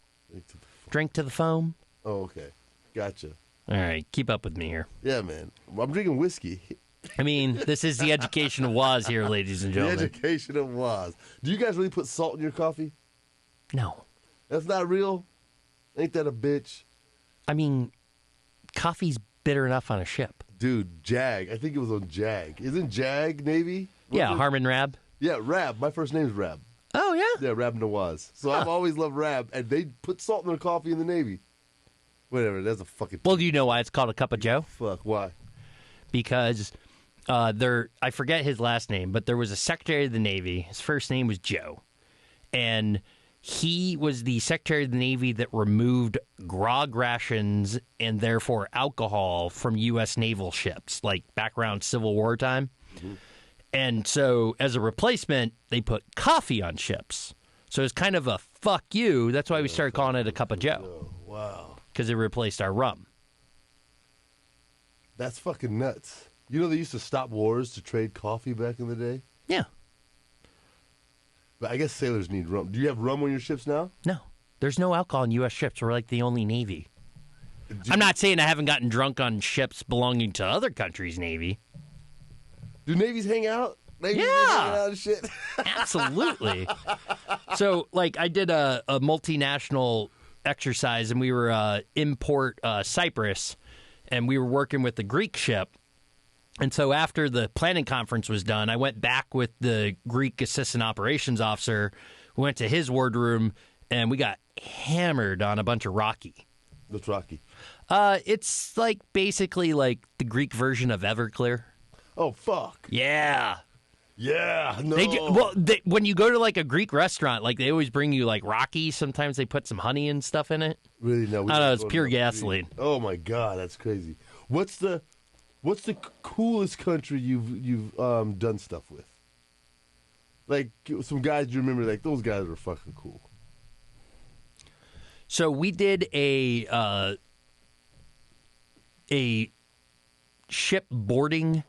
Drink to the foam. Oh, okay. Gotcha. All right, keep up with me here. Yeah, man. I'm drinking whiskey. I mean, this is the education of Waz here, ladies and gentlemen. The education of Waz. Do you guys really put salt in your coffee? No. That's not real? Ain't that a bitch? I mean, coffee's bitter enough on a ship. Dude, Jag. I think it was on Jag. Isn't Jag Navy? Yeah, Harmon Rab. Yeah, Rab. My first name's Rab. Oh, yeah? Yeah, Rab Nawaz. So I've always loved Rab, and they put salt in their coffee in the Navy. Whatever, that's a fucking... Well, do you know why it's called a cup of Joe? Fuck, why? Because I forget his last name, but there was a Secretary of the Navy. His first name was Joe. And he was the Secretary of the Navy that removed grog rations and therefore alcohol from U.S. naval ships, like back around Civil War time. Mm-hmm. And so as a replacement, they put coffee on ships. So it's kind of a fuck you. That's why we started calling it a cup of Joe. Oh, wow. Because it replaced our rum. That's fucking nuts. You know they used to stop wars to trade coffee back in the day? Yeah. But I guess sailors need rum. Do you have rum on your ships now? No. There's no alcohol on U.S. ships. We're like the only Navy. I'm not saying I haven't gotten drunk on ships belonging to other countries' Navy. Do navies hang out? Navies Yeah. hang out and shit? Absolutely. So, like, I did a multinational exercise, and we were in Port Cyprus, and we were working with the Greek ship. And so after the planning conference was done, I went back with the Greek assistant operations officer. We went to his wardroom, and we got hammered on a bunch of Rocky. What's Rocky? It's like basically like the Greek version of Everclear. Oh, fuck. Yeah. Yeah, no. When you go to like a Greek restaurant, like they always bring you like Rocky. Sometimes they put some honey and stuff in it. Really? No. I don't know. It's pure gasoline. Oh my god, that's crazy. What's the coolest country you've done stuff with? Like some guys you remember, like those guys were fucking cool. So we did a ship boarding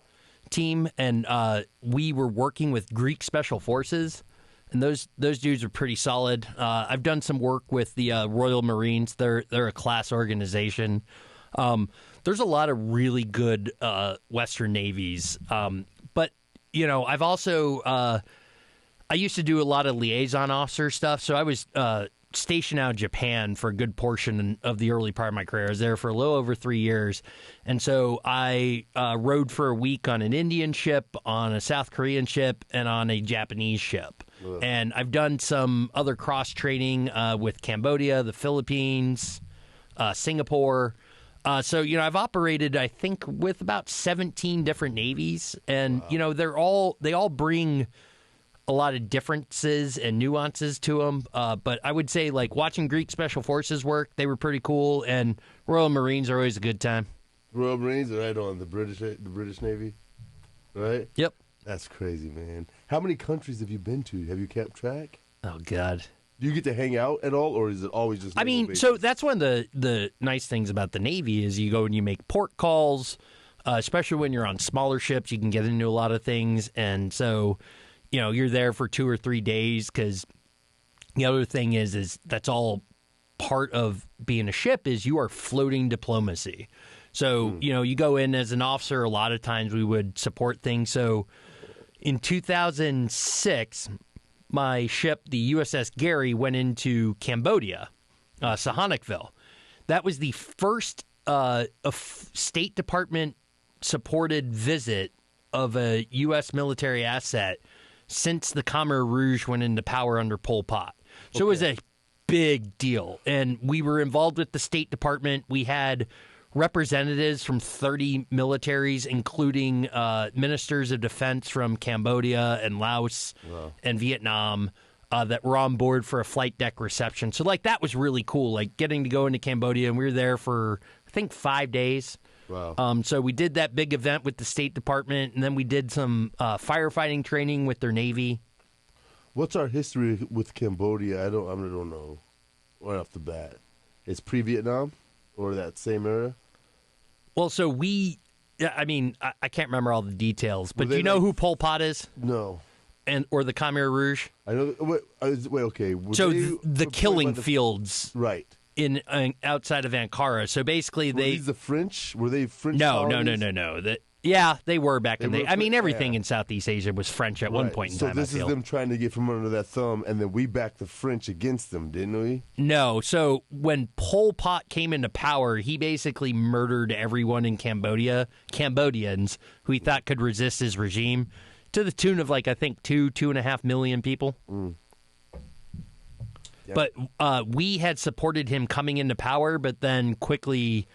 team, and we were working with Greek Special Forces, and those dudes are pretty solid. I've done some work with the Royal Marines. They're a class organization. There's a lot of really good Western navies, but I've also I used to do a lot of liaison officer stuff. So I was stationed out in Japan for a good portion of the early part of my career. I was there for a little over 3 years. And so I rode for a week on an Indian ship, on a South Korean ship, and on a Japanese ship. Ugh. And I've done some other cross-training with Cambodia, the Philippines, Singapore. So I've operated, I think, with about 17 different navies. And, wow. They all bring a lot of differences and nuances to them, but I would say like watching Greek Special Forces work, they were pretty cool, and Royal Marines are always a good time. Royal Marines are right on the British Navy, right? Yep. That's crazy, man. How many countries have you been to? Have you kept track? Oh God. Do you get to hang out at all, or is it always just? So that's one of the nice things about the Navy is you go and you make port calls, especially when you're on smaller ships. You can get into a lot of things, and so. You're there for 2 or 3 days because the other thing is that's all part of being a ship is you are floating diplomacy. So, you go in as an officer, a lot of times we would support things. So in 2006, my ship, the USS Gary, went into Cambodia, Sihanoukville. That was the first State Department supported visit of a U.S. military asset since the Khmer Rouge went into power under Pol Pot. So It was a big deal. And we were involved with the State Department. We had representatives from 30 militaries, including ministers of defense from Cambodia and Laos and Vietnam that were on board for a flight deck reception. So, that was really cool, getting to go into Cambodia. And we were there for, I think 5 days. Wow. So we did that big event with the State Department, and then we did some firefighting training with their Navy. What's our history with Cambodia? I don't know right off the bat. It's pre-Vietnam or that same era? Well, so I can't remember all the details, but do you know like, who Pol Pot is? No. Or the Khmer Rouge? I know. Wait, okay. So the killing fields, right, in outside of Ankara. So basically, were these the French? Were they French? No. colonies? Yeah, they were back in the day. I mean, everything yeah. in Southeast Asia was French at one point in time. So this is them trying to get from under that thumb, and then we backed the French against them, didn't we? No. So when Pol Pot came into power, he basically murdered everyone in Cambodia, Cambodians who he thought could resist his regime, to the tune of, like, I think 2.5 million people. Mm. But we had supported him coming into power, but then quickly...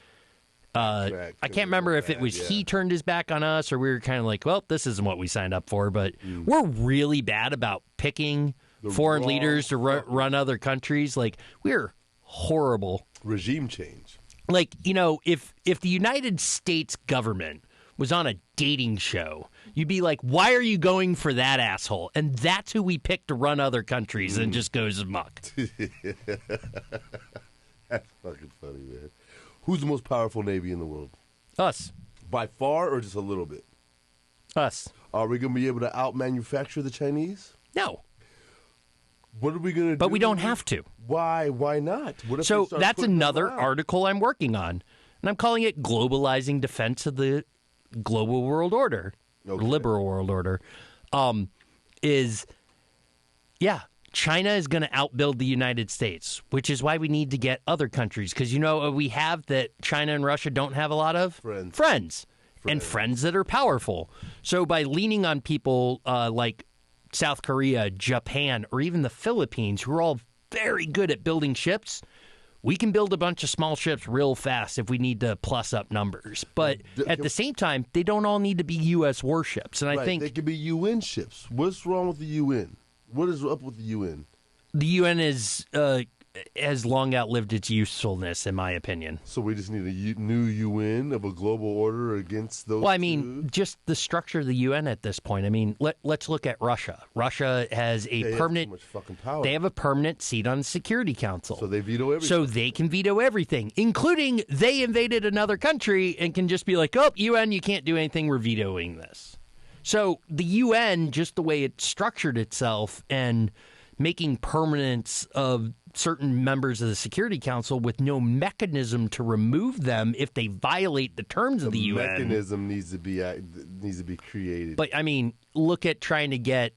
I can't remember if it was he turned his back on us or we were kind of like, well, this isn't what we signed up for. But we're really bad about picking foreign leaders to run other countries. Like, we're horrible. Regime change. Like, if the United States government was on a dating show, you'd be like, why are you going for that asshole? And that's who we pick to run other countries and just goes amok. That's fucking funny, man. Who's the most powerful Navy in the world? Us. By far or just a little bit? Us. Are we going to be able to out-manufacture the Chinese? No. What are we going to do? But we don't have to. Why? Why not? What if so they start that's putting another them out? article I'm working on. And I'm calling it Globalizing Defense of the Global World Order. Okay. Liberal World Order. China is going to outbuild the United States, which is why we need to get other countries. Because, we have that China and Russia don't have a lot of friends. And friends that are powerful. So by leaning on people like South Korea, Japan, or even the Philippines, who are all very good at building ships, we can build a bunch of small ships real fast if we need to plus up numbers. But at the same time, they don't all need to be U.S. warships. And I think they could be UN ships. What's wrong with the UN? What is up with the UN? The UN has long outlived its usefulness, in my opinion. So we just need a new UN of a global order against those. Well, I mean, just the structure of the UN at this point. I mean, let's look at Russia. Russia has a permanent. Have too much fucking power. They have a permanent seat on the Security Council. So they veto everything. So they can veto everything, including they invaded another country and can just be like, "Oh, UN, you can't do anything. We're vetoing this." So the UN, just the way it structured itself and making permanence of certain members of the Security Council with no mechanism to remove them if they violate the terms of the UN. The mechanism needs to be created. But, I mean, look at trying to get,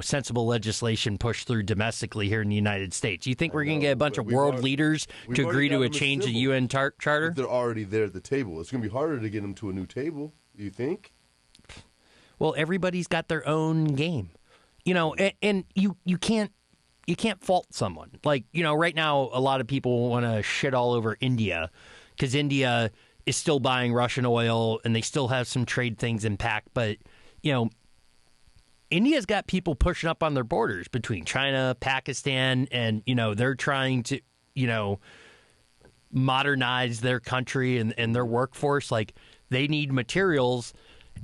sensible legislation pushed through domestically here in the United States. You think we're going to get a bunch of world leaders to agree to a change of the UN charter? They're already there at the table. It's going to be harder to get them to a new table, do you think? Well, everybody's got their own game, and you can't fault someone. Like, right now, a lot of people want to shit all over India because India is still buying Russian oil and they still have some trade things in pact. But, India's got people pushing up on their borders between China, Pakistan, and, they're trying to, modernize their country and their workforce. Like, they need materials.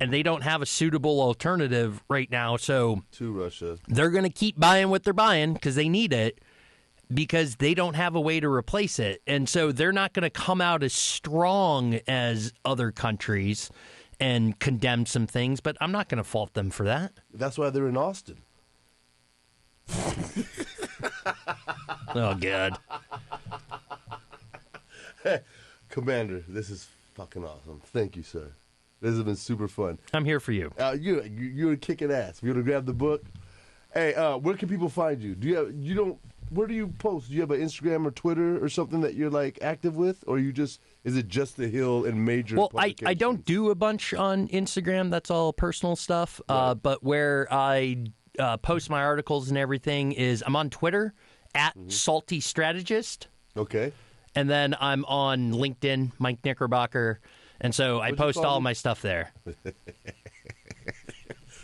And they don't have a suitable alternative right now, so to Russia, they're going to keep buying what they're buying because they need it, because they don't have a way to replace it. And so they're not going to come out as strong as other countries and condemn some things, but I'm not going to fault them for that. That's why they're in Austin. Oh, God. Commander, this is fucking awesome. Thank you, sir. This has been super fun. I'm here for you. You're kicking ass. If you want to grab the book, hey, where can people find you? Where do you post? Do you have an Instagram or Twitter or something that you're like active with, or is it just the Hill and major? Well, I don't do a bunch on Instagram. That's all personal stuff. Right. But where I post my articles and everything is I'm on Twitter at Salty Strategist. Okay. And then I'm on LinkedIn, Mike Knickerbocker. And so I post all my stuff there.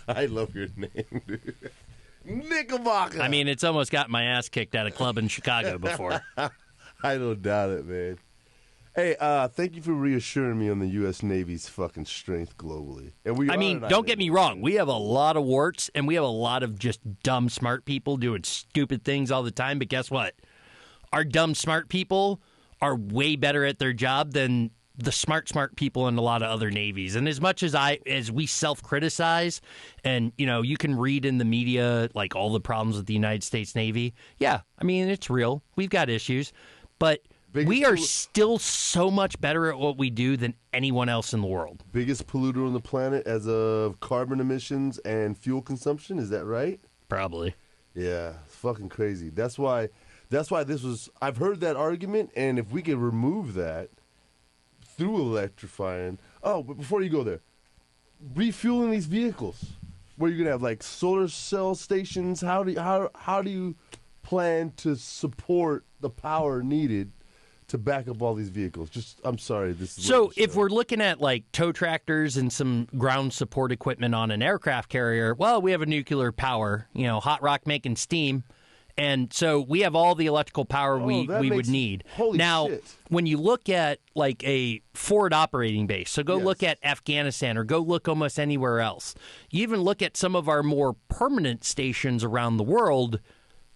I love your name, dude. Knickerbocker. I mean, it's almost got my ass kicked at a club in Chicago before. I don't doubt it, man. Hey, thank you for reassuring me on the U.S. Navy's fucking strength globally. And I mean, don't get me wrong. We have a lot of warts, and we have a lot of just dumb, smart people doing stupid things all the time. But guess what? Our dumb, smart people are way better at their job than the smart people in a lot of other navies. And as much as we self-criticize, and, you know, you can read in the media, like, all the problems with the United States Navy. Yeah, I mean, it's real. We've got issues. But we are still so much better at what we do than anyone else in the world. Biggest polluter on the planet as of carbon emissions and fuel consumption, is that right? Probably. Yeah, it's fucking crazy. That's why this was, I've heard that argument, and if we could remove that through electrifying. Oh, but before you go there, refueling these vehicles, where you're gonna have like solar cell stations. How do you plan to support the power needed to back up all these vehicles? I'm sorry. So if we're looking at like tow tractors and some ground support equipment on an aircraft carrier, well, we have a nuclear power, hot rock making steam. And so we have all the electrical power we would need. Now, shit. When you look at like a forward operating base, so go look at Afghanistan or go look almost anywhere else. You even look at some of our more permanent stations around the world.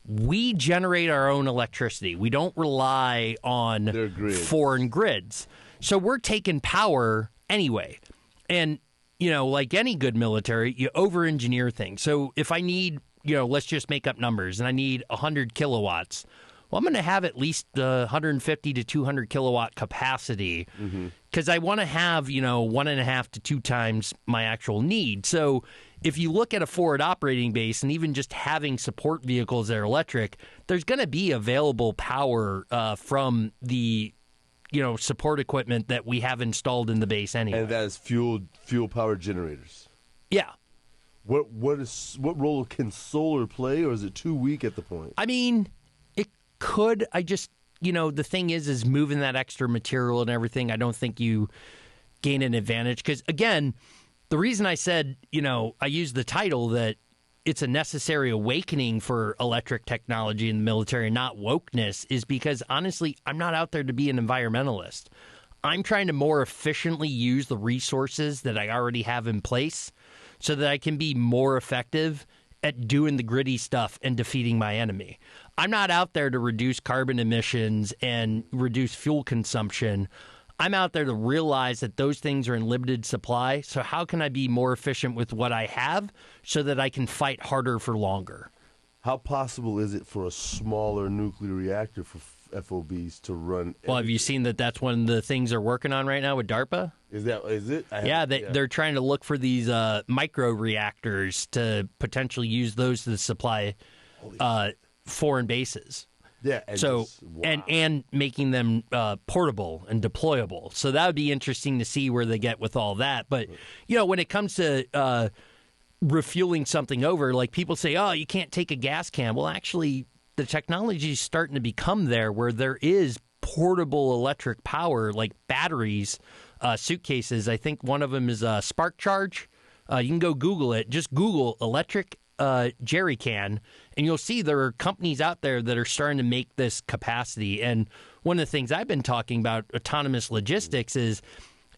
We generate our own electricity. We don't rely on foreign grids. So we're taking power anyway. And, like any good military, you over-engineer things. So if I need, let's just make up numbers, and I need 100 kilowatts, well, I'm going to have at least 150 to 200 kilowatt capacity because I want to have, 1.5 to 2 times my actual need. So if you look at a forward operating base and even just having support vehicles that are electric, there's going to be available power from the, support equipment that we have installed in the base anyway. And that is fuel power generators. Yeah. What role can solar play, or is it too weak at the point? I mean, it could. I just, the thing is moving that extra material and everything, I don't think you gain an advantage. Because, again, the reason I said, I used the title that it's a necessary awakening for electric technology in the military, not wokeness, is because, honestly, I'm not out there to be an environmentalist. I'm trying to more efficiently use the resources that I already have in place so that I can be more effective at doing the gritty stuff and defeating my enemy. I'm not out there to reduce carbon emissions and reduce fuel consumption. I'm out there to realize that those things are in limited supply. So how can I be more efficient with what I have so that I can fight harder for longer? How possible is it for a smaller nuclear reactor for FOBs to run? Well, have you seen that that's one of the things they're working on right now with DARPA? Is it? They're trying to look for these micro reactors to potentially use those to supply foreign bases. Yeah, and making them portable and deployable. So that would be interesting to see where they get with all that. But when it comes to refueling something over, like people say, oh, you can't take a gas can. Well, actually, the technology is starting to become there where there is portable electric power, like batteries, suitcases. I think one of them is Spark Charge. You can go Google it. Just Google electric jerry can, and you'll see there are companies out there that are starting to make this capacity. And one of the things I've been talking about, autonomous logistics, is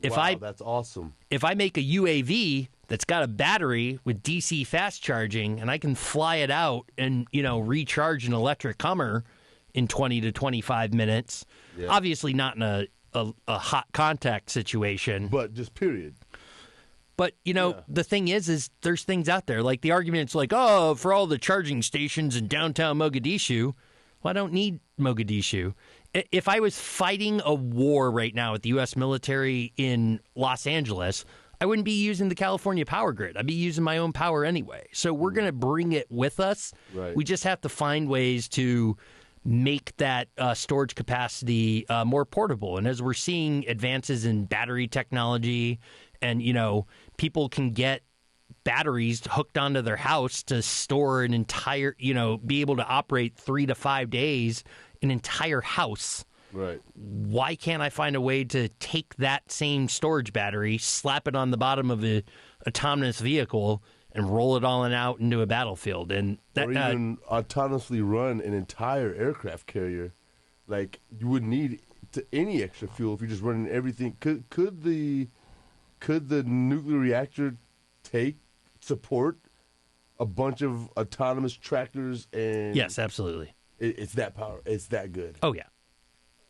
that's awesome. If I make a UAV that's got a battery with DC fast charging, and I can fly it out and recharge an electric Hummer in 20 to 25 minutes, obviously not in a hot contact situation, but just period. But, the thing is there's things out there. Like the argument's like, oh, for all the charging stations in downtown Mogadishu, well, I don't need Mogadishu. If I was fighting a war right now with the U.S. military in Los Angeles, I wouldn't be using the California power grid. I'd be using my own power anyway. So we're going to bring it with us. Right. We just have to find ways to make that storage capacity more portable. And as we're seeing advances in battery technology and, people can get batteries hooked onto their house to store an entire, be able to operate 3 to 5 days, an entire house. Right. Why can't I find a way to take that same storage battery, slap it on the bottom of an autonomous vehicle, and roll it all out into a battlefield? And that, or even autonomously run an entire aircraft carrier. Like, you would need to any extra fuel if you're just running everything. Could the nuclear reactor support a bunch of autonomous tractors and? Yes, absolutely. It's that power. It's that good. Oh yeah.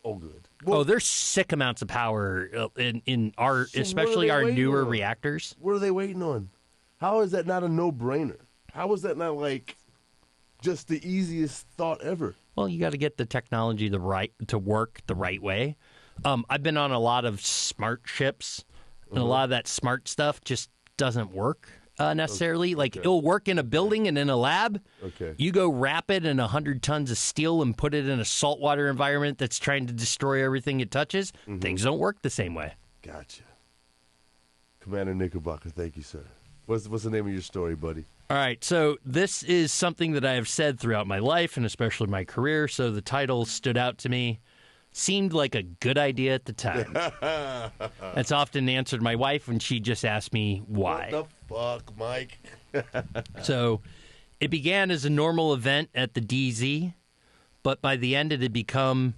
Oh, good. Well, there's sick amounts of power in our, So especially our newer on? reactors. What are they waiting on? How is that not a no-brainer? How is that not like just the easiest thought ever? Well, you got to get the technology to work the right way. I've been on a lot of smart ships, and a lot of that smart stuff just doesn't work necessarily. Like, it'll work in a building and in a lab. Okay. You go wrap it in 100 tons of steel and put it in a saltwater environment that's trying to destroy everything it touches. Things don't work the same way. Gotcha. Commander Knickerbocker, thank you, sir. What's the name of your story, buddy? All right, so this is something that I have said throughout my life and especially my career, so the title stood out to me. Seemed like a good idea at the time. That's often answered my wife when she just asked me why. What the fuck, Mike? So it began as a normal event at the DZ, but by the end it had become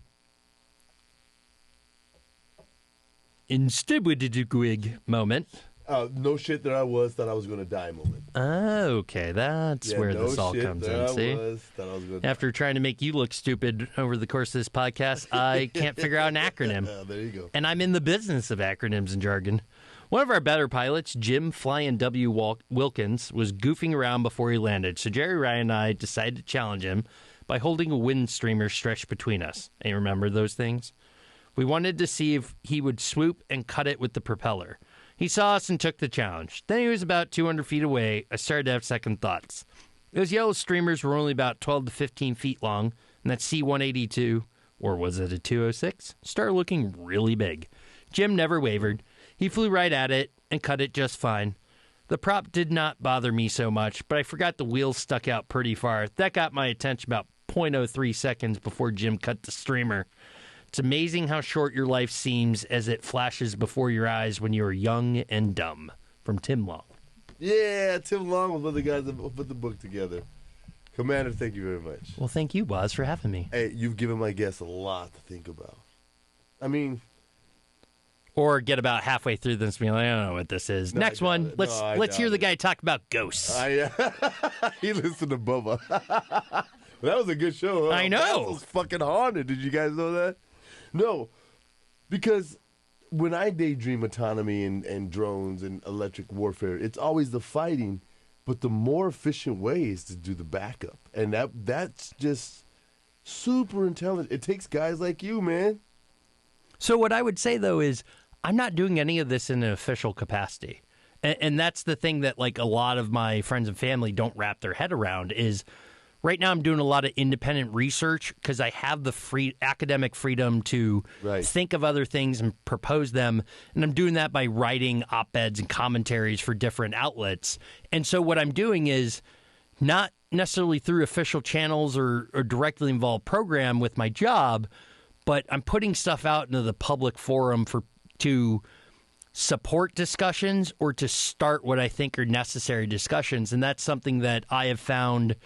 Instibwididwig moment. No shit, there I was, thought I was going to die moment. Okay, that's where no this all shit, comes there in, I see? was, thought I was gonna After trying to make you look stupid over the course of this podcast, I can't figure out an acronym. There you go. And I'm in the business of acronyms and jargon. One of our better pilots, Jim Flying W. Wilkins, was goofing around before he landed, so Jerry Ryan and I decided to challenge him by holding a wind streamer stretched between us. And you remember those things? We wanted to see if he would swoop and cut it with the propeller. He saw us and took the challenge. Then he was about 200 feet away. I started to have second thoughts. Those yellow streamers were only about 12 to 15 feet long, and that C-182, or was it a 206, started looking really big. Jim never wavered. He flew right at it and cut it just fine. The prop did not bother me so much, but I forgot the wheels stuck out pretty far. That got my attention about 0.03 seconds before Jim cut the streamer. It's amazing how short your life seems as it flashes before your eyes when you are young and dumb. From Tim Long. Yeah, Tim Long was one of the guys that put the book together. Commander, thank you very much. Well, thank you, Waz, for having me. Hey, you've given my guests a lot to think about. I mean... Or get about halfway through this and be like, I don't know what this is. No, Next one, let's hear the guy talk about ghosts. He listened to Bubba. That was a good show, huh? I know. That was fucking haunted. Did you guys know that? No, because when I daydream autonomy and drones and electric warfare, it's always the fighting, but the more efficient way is to do the backup. And that's just super intelligent. It takes guys like you, man. So what I would say, though, is I'm not doing any of this in an official capacity. And that's the thing that, like, a lot of my friends and family don't wrap their head around is right now I'm doing a lot of independent research because I have the academic freedom to think of other things and propose them. And I'm doing that by writing op-eds and commentaries for different outlets. And so what I'm doing is not necessarily through official channels or directly involved program with my job, but I'm putting stuff out into the public forum to support discussions or to start what I think are necessary discussions. And that's something that I have found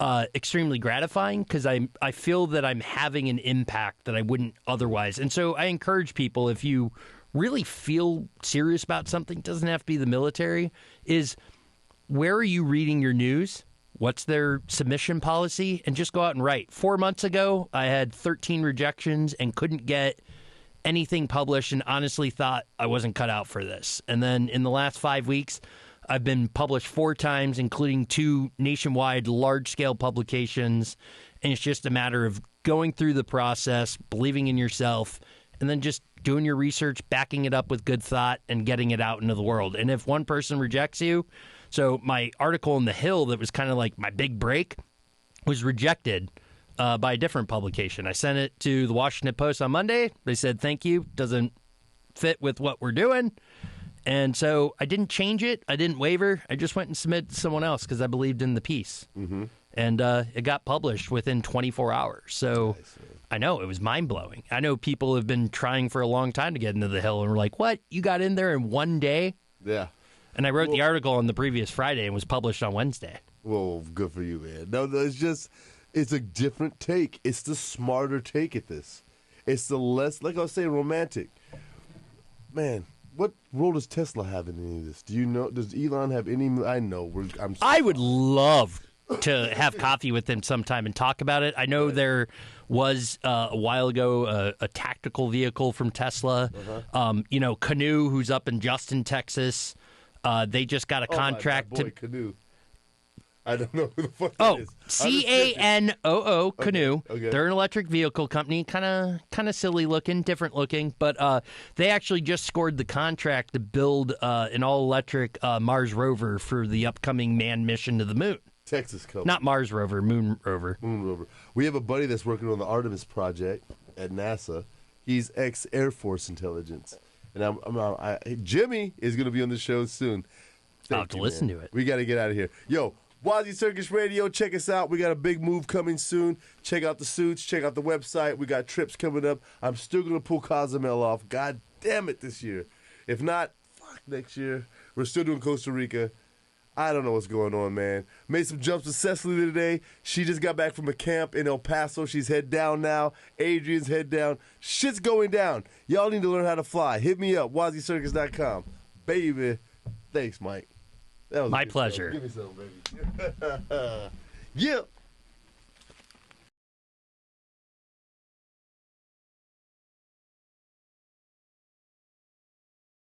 extremely gratifying because I feel that I'm having an impact that I wouldn't otherwise. And so I encourage people, if you really feel serious about something, it doesn't have to be the military, is where are you reading your news? What's their submission policy? And just go out and write. 4 months ago, I had 13 rejections and couldn't get anything published and honestly thought I wasn't cut out for this. And then in the last 5 weeks, I've been published 4 times, including 2 nationwide large-scale publications. And it's just a matter of going through the process, believing in yourself, and then just doing your research, backing it up with good thought, and getting it out into the world. And if one person rejects you, so my article in The Hill that was kind of like my big break was rejected by a different publication. I sent it to the Washington Post on Monday. They said, thank you, doesn't fit with what we're doing. And so I didn't change it. I didn't waver. I just went and submitted to someone else because I believed in the piece. Mm-hmm. And it got published within 24 hours. So I know, it was mind-blowing. I know people have been trying for a long time to get into The Hill and were like, what? You got in there in one day? Yeah. And I wrote the article on the previous Friday and was published on Wednesday. Well, good for you, man. No, it's a different take. It's the smarter take at this. It's the less, like I was saying, romantic. Man, what role does Tesla have in any of this? Do you know? Does Elon have any? I know. I would love to have coffee with him sometime and talk about it. I know there was a while ago a tactical vehicle from Tesla. Canoe, who's up in Justin, Texas. They just got a contract my boy, Canoe. I don't know who the fuck that is. Canoo, Canoe. Okay. They're an electric vehicle company, kind of silly looking, different looking, but they actually just scored the contract to build an all-electric Mars rover for the upcoming manned mission to the moon. Texas company. Not Mars rover, Moon rover. Moon rover. We have a buddy that's working on the Artemis project at NASA. He's ex-Air Force intelligence. And Jimmy is going to be on the show soon. I'll have to listen to it. We got to get out of here. Yo, WazzyCircus Radio, check us out. We got a big move coming soon. Check out the suits. Check out the website. We got trips coming up. I'm still going to pull Cozumel off. God damn it this year. If not, fuck next year. We're still doing Costa Rica. I don't know what's going on, man. Made some jumps with Cecily today. She just got back from a camp in El Paso. She's head down now. Adrian's head down. Shit's going down. Y'all need to learn how to fly. Hit me up, WazzyCircus.com. Baby. Thanks, Mike. That was my pleasure. Give me some, baby. Yeah.